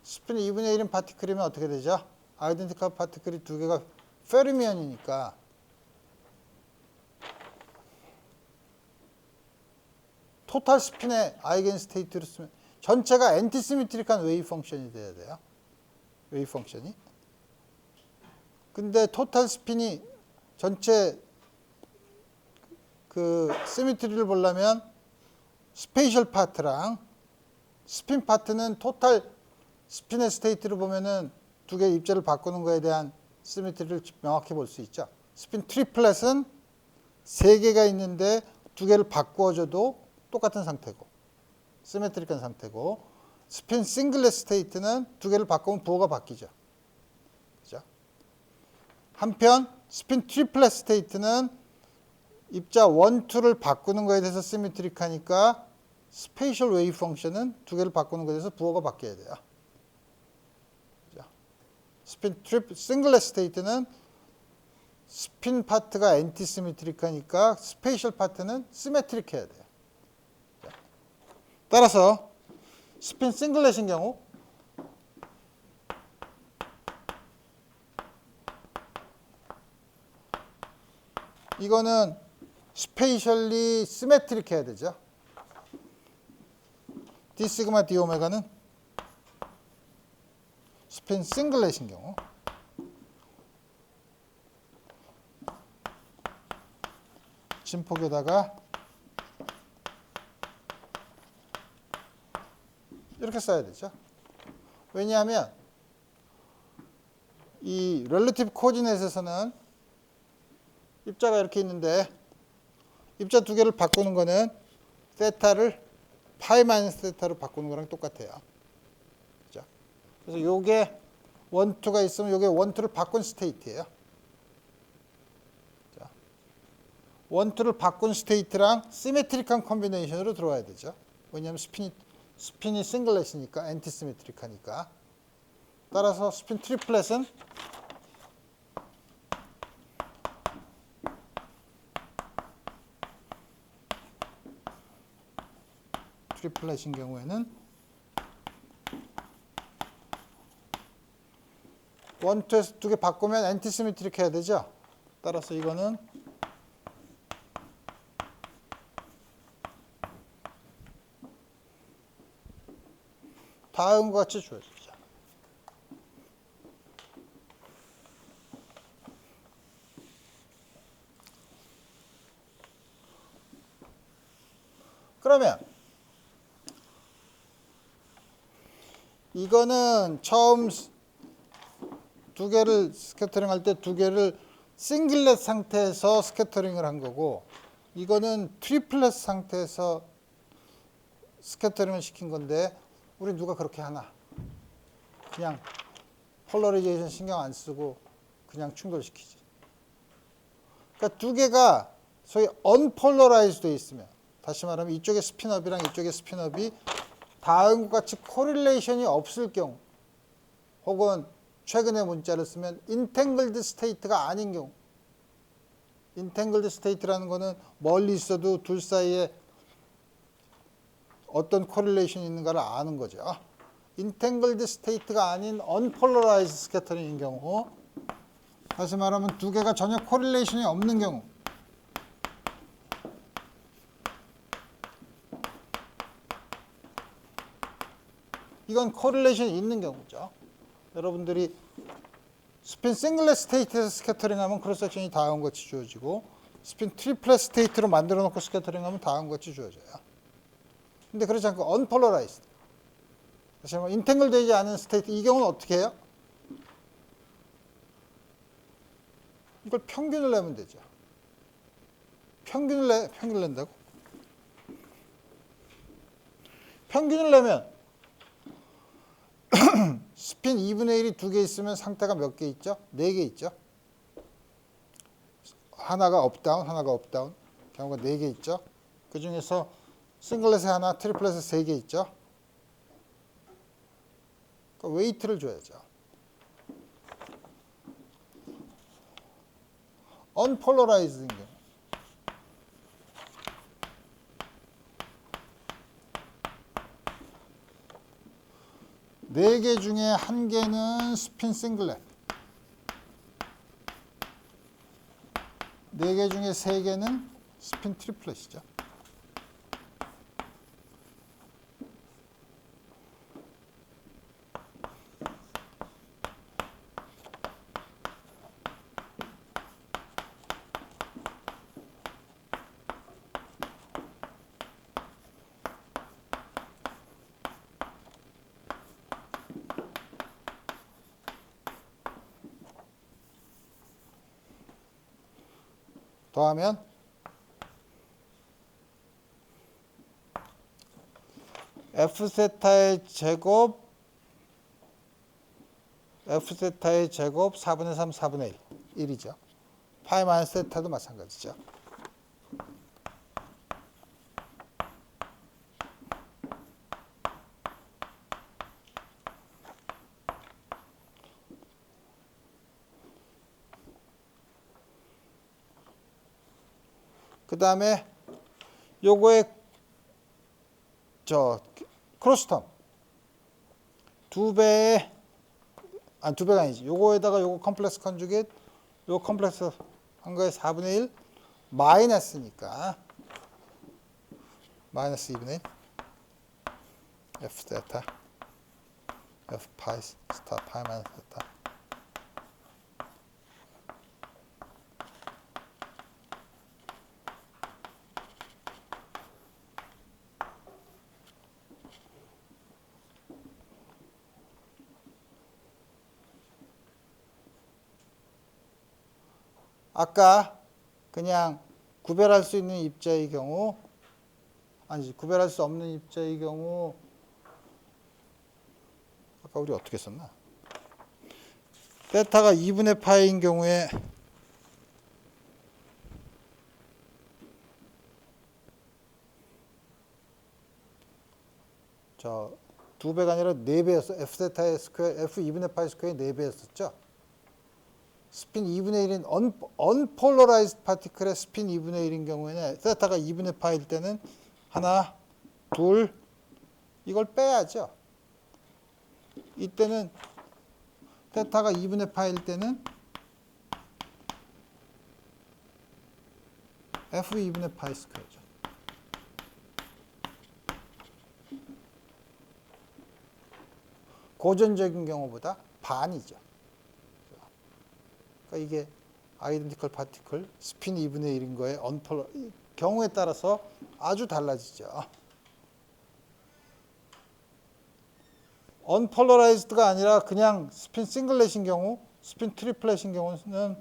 스핀 2분의 1인 파티클이면 어떻게 되죠? 아이덴티컬 파티클이 두 개가 페르미언이니까 토탈 스핀의 아이겐 스테이트로 쓰면 전체가 엔티시메트릭한 웨이브 펑션이 돼야 돼요. 웨이브 펑션이. 근데 토탈 스핀이 전체 그 시메트리를 보려면 스페이셜 파트랑 스핀 파트는 토탈 스핀의 스테이트를 보면은 두 개의 입자를 바꾸는 거에 대한 시메트리를 명확히 볼 수 있죠. 스핀 트리플렛은 세 개가 있는데 두 개를 바꾸어줘도 똑같은 상태고 시메트릭한 상태고, 스핀 싱글렛 스테이트는 두 개를 바꾸면 부호가 바뀌죠. 그죠? 한편 스핀 트리플렛 스테이트는 입자 1, 2를 바꾸는 거에 대해서 시메트릭하니까 스페이셜 웨이브 펑션은 두 개를 바꾸는 거에 대해서 부호가 바뀌어야 돼요. 그죠? 스핀 싱글렛 스테이트는 스핀 파트가 엔티시메트릭하니까 스페이셜 파트는 시메트릭해야 돼요. 따라서 스핀 싱글렛인 경우 이거는 스페이셜리 시메트릭 해야 되죠. D 시그마 D 오메가는 스핀 싱글렛인 경우 진폭에다가 이렇게 써야 되죠. 왜냐하면 이 렐러티브 코디네이트에서는 입자가 이렇게 있는데 입자 두 개를 바꾸는 거는 세타를 파이 마이너스 세타로 바꾸는 거랑 똑같아요. 그죠? 그래서 요게 1, 2가 있으면 요게 1, 2를 바꾼 스테이트예요. 1, 2를 바꾼 스테이트랑 시메트릭한 컨비네이션으로 들어와야 되죠. 왜냐하면 스핀이 싱글렛이니까 엔티시메트릭하니까. 따라서 스핀 트리플렛은 트리플렛인 경우에는 1, 2에서 두 개 바꾸면 엔티시메트릭 해야 되죠. 따라서 이거는 다음과 같이 주어지죠. 그러면 이거는 처음 두 개를 스캐터링 할 때 두 개를 싱글렛 상태에서 스캐터링을 한 거고, 이거는 트리플렛 상태에서 스캐터링을 시킨 건데 우리 누가 그렇게 하나? 그냥 폴러리제이션 신경 안 쓰고 그냥 충돌시키지. 그러니까 두 개가 소위 언폴러라이즈드 돼 있으면, 다시 말하면 이쪽에 스핀업이랑 이쪽에 스핀업이 다음과 같이 코릴레이션이 없을 경우, 혹은 최근에 문자를 쓰면 인탱글드 스테이트가 아닌 경우, 인탱글드 스테이트라는 거는 멀리 있어도 둘 사이에 어떤 코릴레이션이 있는가를 아는 거죠. 인탱글드 스테이트가 아닌 언폴러라이즈 스캐터링인 경우, 다시 말하면 두 개가 전혀 코릴레이션이 없는 경우, 이건 코릴레이션이 있는 경우죠. 여러분들이 스핀 싱글렛 스테이트에서 스캐터링 하면 크로스 섹션이 다음과 같이 주어지고, 스핀 트리플렛 스테이트로 만들어 놓고 스캐터링 하면 다음과 같이 주어져요. 근데 그렇지 않고 언폴러라이즈드, 다시 말하면 인탱글 되지 않은 스테이트, 이 경우는 어떻게 해요? 이걸 평균을 내면 되죠. 평균을 낸다고? 평균을 내면 스핀 2분의 1이 두 개 있으면 상태가 몇 개 있죠? 4개 있죠. 하나가 업다운, 하나가 업다운, 경우가 4개 있죠. 그 중에서 싱글렛에 하나, 트리플렛에 3개 있죠. 그러니까 웨이트를 줘야죠. 언폴러라이즈인 경우, 4개 중에 1개는 스핀 싱글렛, 4개 중에 3개는 스핀 트리플렛이죠. 더하면 F세타의 제곱 4분의 3, 4분의 1, 1이죠. 파이 마이너스 세타도 마찬가지죠. 그 다음에 요거의 크로스텀 2배의 아니 2배가 아니지. 요거에다가 요거 컴플렉스 컨주게이트 요거 컴플렉스 한 거에 4분의 1 마이너스니까 마이너스 2분의 1 F 세타 F 파이 스타 파이 마이너스 세타 아까 그냥 구별할 수 있는 입자의 경우 아니지 구별할 수 없는 입자의 경우 아까 우리 어떻게 썼나? 세타가 2분의 파이인 경우에 저 2배가 아니라 4배였어. F 세타의 스퀘어 F 2분의 파이 스퀘어의 4배였었죠. 스핀 2분의 1인 unpolarized 파티클의 스핀 2분의 1인 경우에는 세타가 2분의 파일 때는 하나, 둘 이걸 빼야죠. 이때는 세타가 2분의 파일 때는 F 2분의 파이 스퀘어죠. 고전적인 경우보다 반이죠. 그러니까 이게 아이덴티컬 파티클 스핀 2분의 1인 거에 경우에 따라서 아주 달라지죠. 언폴러라이즈드가 아니라 그냥 스핀 싱글렛인 경우, 스핀 트리플렛인 경우는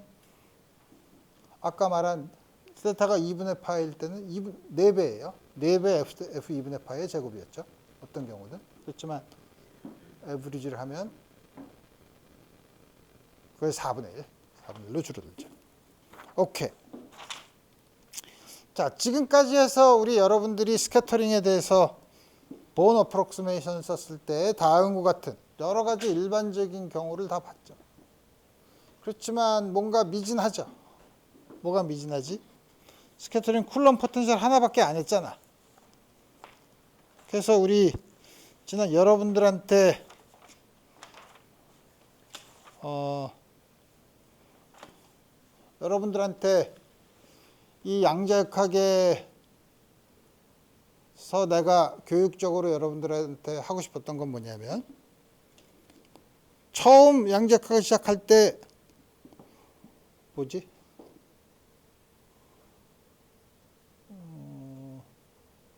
아까 말한 세타가 2분의 파일 때는 4배예요. 4배 F 2분의 파이의 제곱이었죠. 어떤 경우든. 그렇지만 에브리지를 하면 그게 4분의 1. 4분의 1로 줄어들죠. 오케이. 자, 지금까지 해서 우리 여러분들이 스캐터링에 대해서 본 어프록시메이션 썼을 때 다음과 같은 여러 가지 일반적인 경우를 다 봤죠. 그렇지만 뭔가 미진하죠. 뭐가 미진하지? 스캐터링 쿨럼 포텐셜 하나밖에 안 했잖아. 그래서 우리 지난 여러분들한테 이 양자역학에서 내가 교육적으로 여러분들한테 하고 싶었던 건 뭐냐면 처음 양자역학을 시작할 때 뭐지?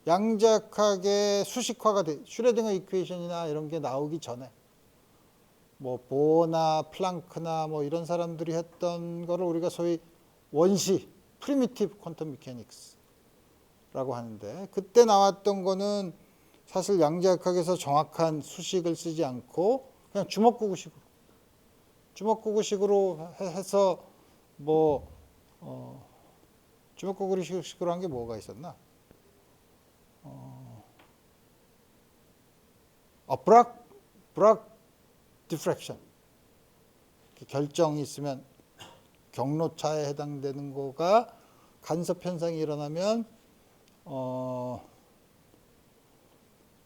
양자역학의 수식화가 슈레딩거 이퀘이션이나 이런 게 나오기 전에 뭐 보어나 플랑크나 뭐 이런 사람들이 했던 거를 우리가 소위 원시 프리미티브 퀀텀 미케닉스라고 하는데 그때 나왔던 거는 사실 양자역학에서 정확한 수식을 쓰지 않고 그냥 주먹구구식으로 해서 뭐 주먹구구식으로 한 게 뭐가 있었나? 브락 디프렉션 결정이 있으면 경로차에 해당되는 거가 간섭 현상이 일어나면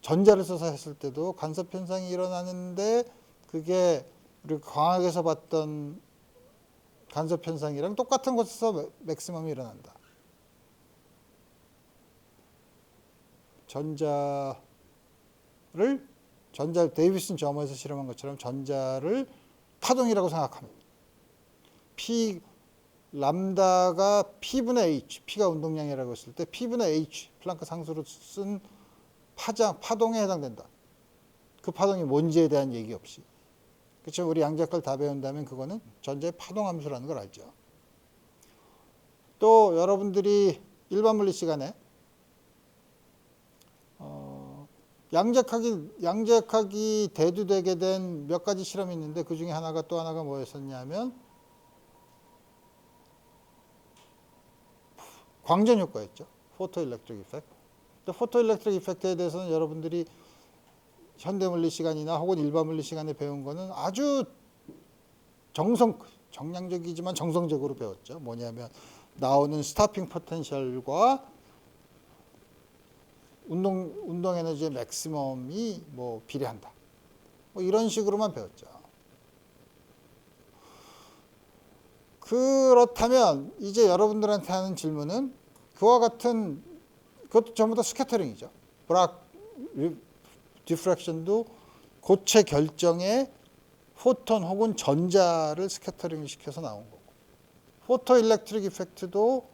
전자를 써서 했을 때도 간섭 현상이 일어나는데 그게 우리가 광학에서 봤던 간섭 현상이랑 똑같은 곳에서 맥시멈이 일어난다. 데이비슨 저머에서 실험한 것처럼 전자를 파동이라고 생각합니다. P 람다가 P분의 H, P가 운동량이라고 했을 때 P분의 H, 플랑크 상수로 쓴 파동에 해당된다. 그 파동이 뭔지에 대한 얘기 없이. 그렇죠? 우리 양자학을 다 배운다면 그거는 전자의 파동 함수라는 걸 알죠. 또 여러분들이 일반 물리 시간에 양자학이 대두되게 된 몇 가지 실험이 있는데 그 중에 또 하나가 뭐였었냐면 광전 효과였죠. 포토일렉트릭 이펙트. 포토일렉트릭 이펙트에 대해서는 여러분들이 현대물리 시간이나 혹은 일반 물리 시간에 배운 거는 아주 정량적이지만 정성적으로 배웠죠. 뭐냐면 나오는 스타핑 포텐셜과 운동 에너지의 맥시멈이 뭐 비례한다. 뭐 이런 식으로만 배웠죠. 그렇다면 이제 여러분들한테 하는 질문은 그와 같은 그것도 전부 다 스캐터링이죠. 브락 디프렉션도 고체 결정에 포톤 혹은 전자를 스캐터링을 시켜서 나온 거고, 포토 일렉트릭 이펙트도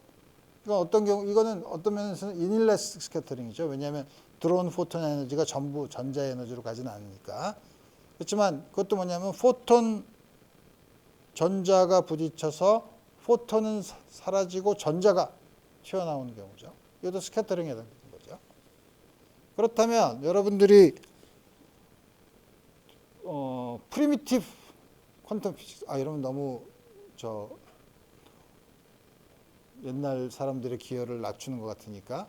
이거는 어떤 면에서는 이닐레스틱 스캐터링이죠. 왜냐하면 들어온 포톤 에너지가 전부 전자 에너지로 가지는 않으니까. 그렇지만 그것도 뭐냐면 포톤 전자가 부딪혀서 포톤은 사라지고 전자가 튀어나오는 경우죠. 이것도 스캐터링에 해당되는 거죠. 그렇다면 여러분들이 프리미티브 퀀텀 피직스, 이러면 너무 옛날 사람들의 기여를 낮추는 것 같으니까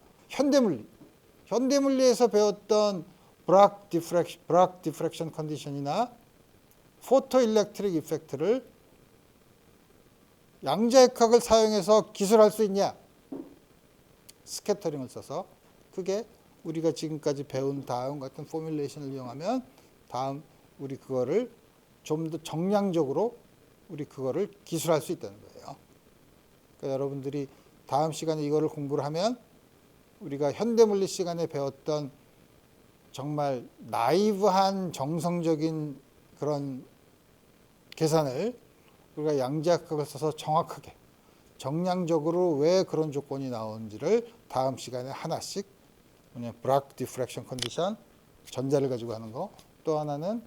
현대물리에서 배웠던 브락 디프렉션 컨디션이나 포토 일렉트릭 이펙트를 양자역학을 사용해서 기술할 수 있냐? 스캐터링을 써서 그게 우리가 지금까지 배운 다음 같은 포뮬레이션을 이용하면 우리 그거를 좀 더 정량적으로 우리 그거를 기술할 수 있다는 거예요. 그러니까 여러분들이 다음 시간에 이거를 공부를 하면 우리가 현대물리 시간에 배웠던 정말 나이브한 정성적인 그런 계산을 우리가 양자역학을 써서 정확하게 정량적으로 왜 그런 조건이 나오는지를 다음 시간에 하나씩, 브락 디프렉션 컨디션, 전자를 가지고 하는 거, 또 하나는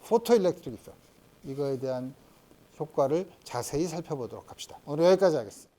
포토 일렉트릭 이펙트, 이거에 대한 효과를 자세히 살펴보도록 합시다. 오늘 여기까지 하겠습니다.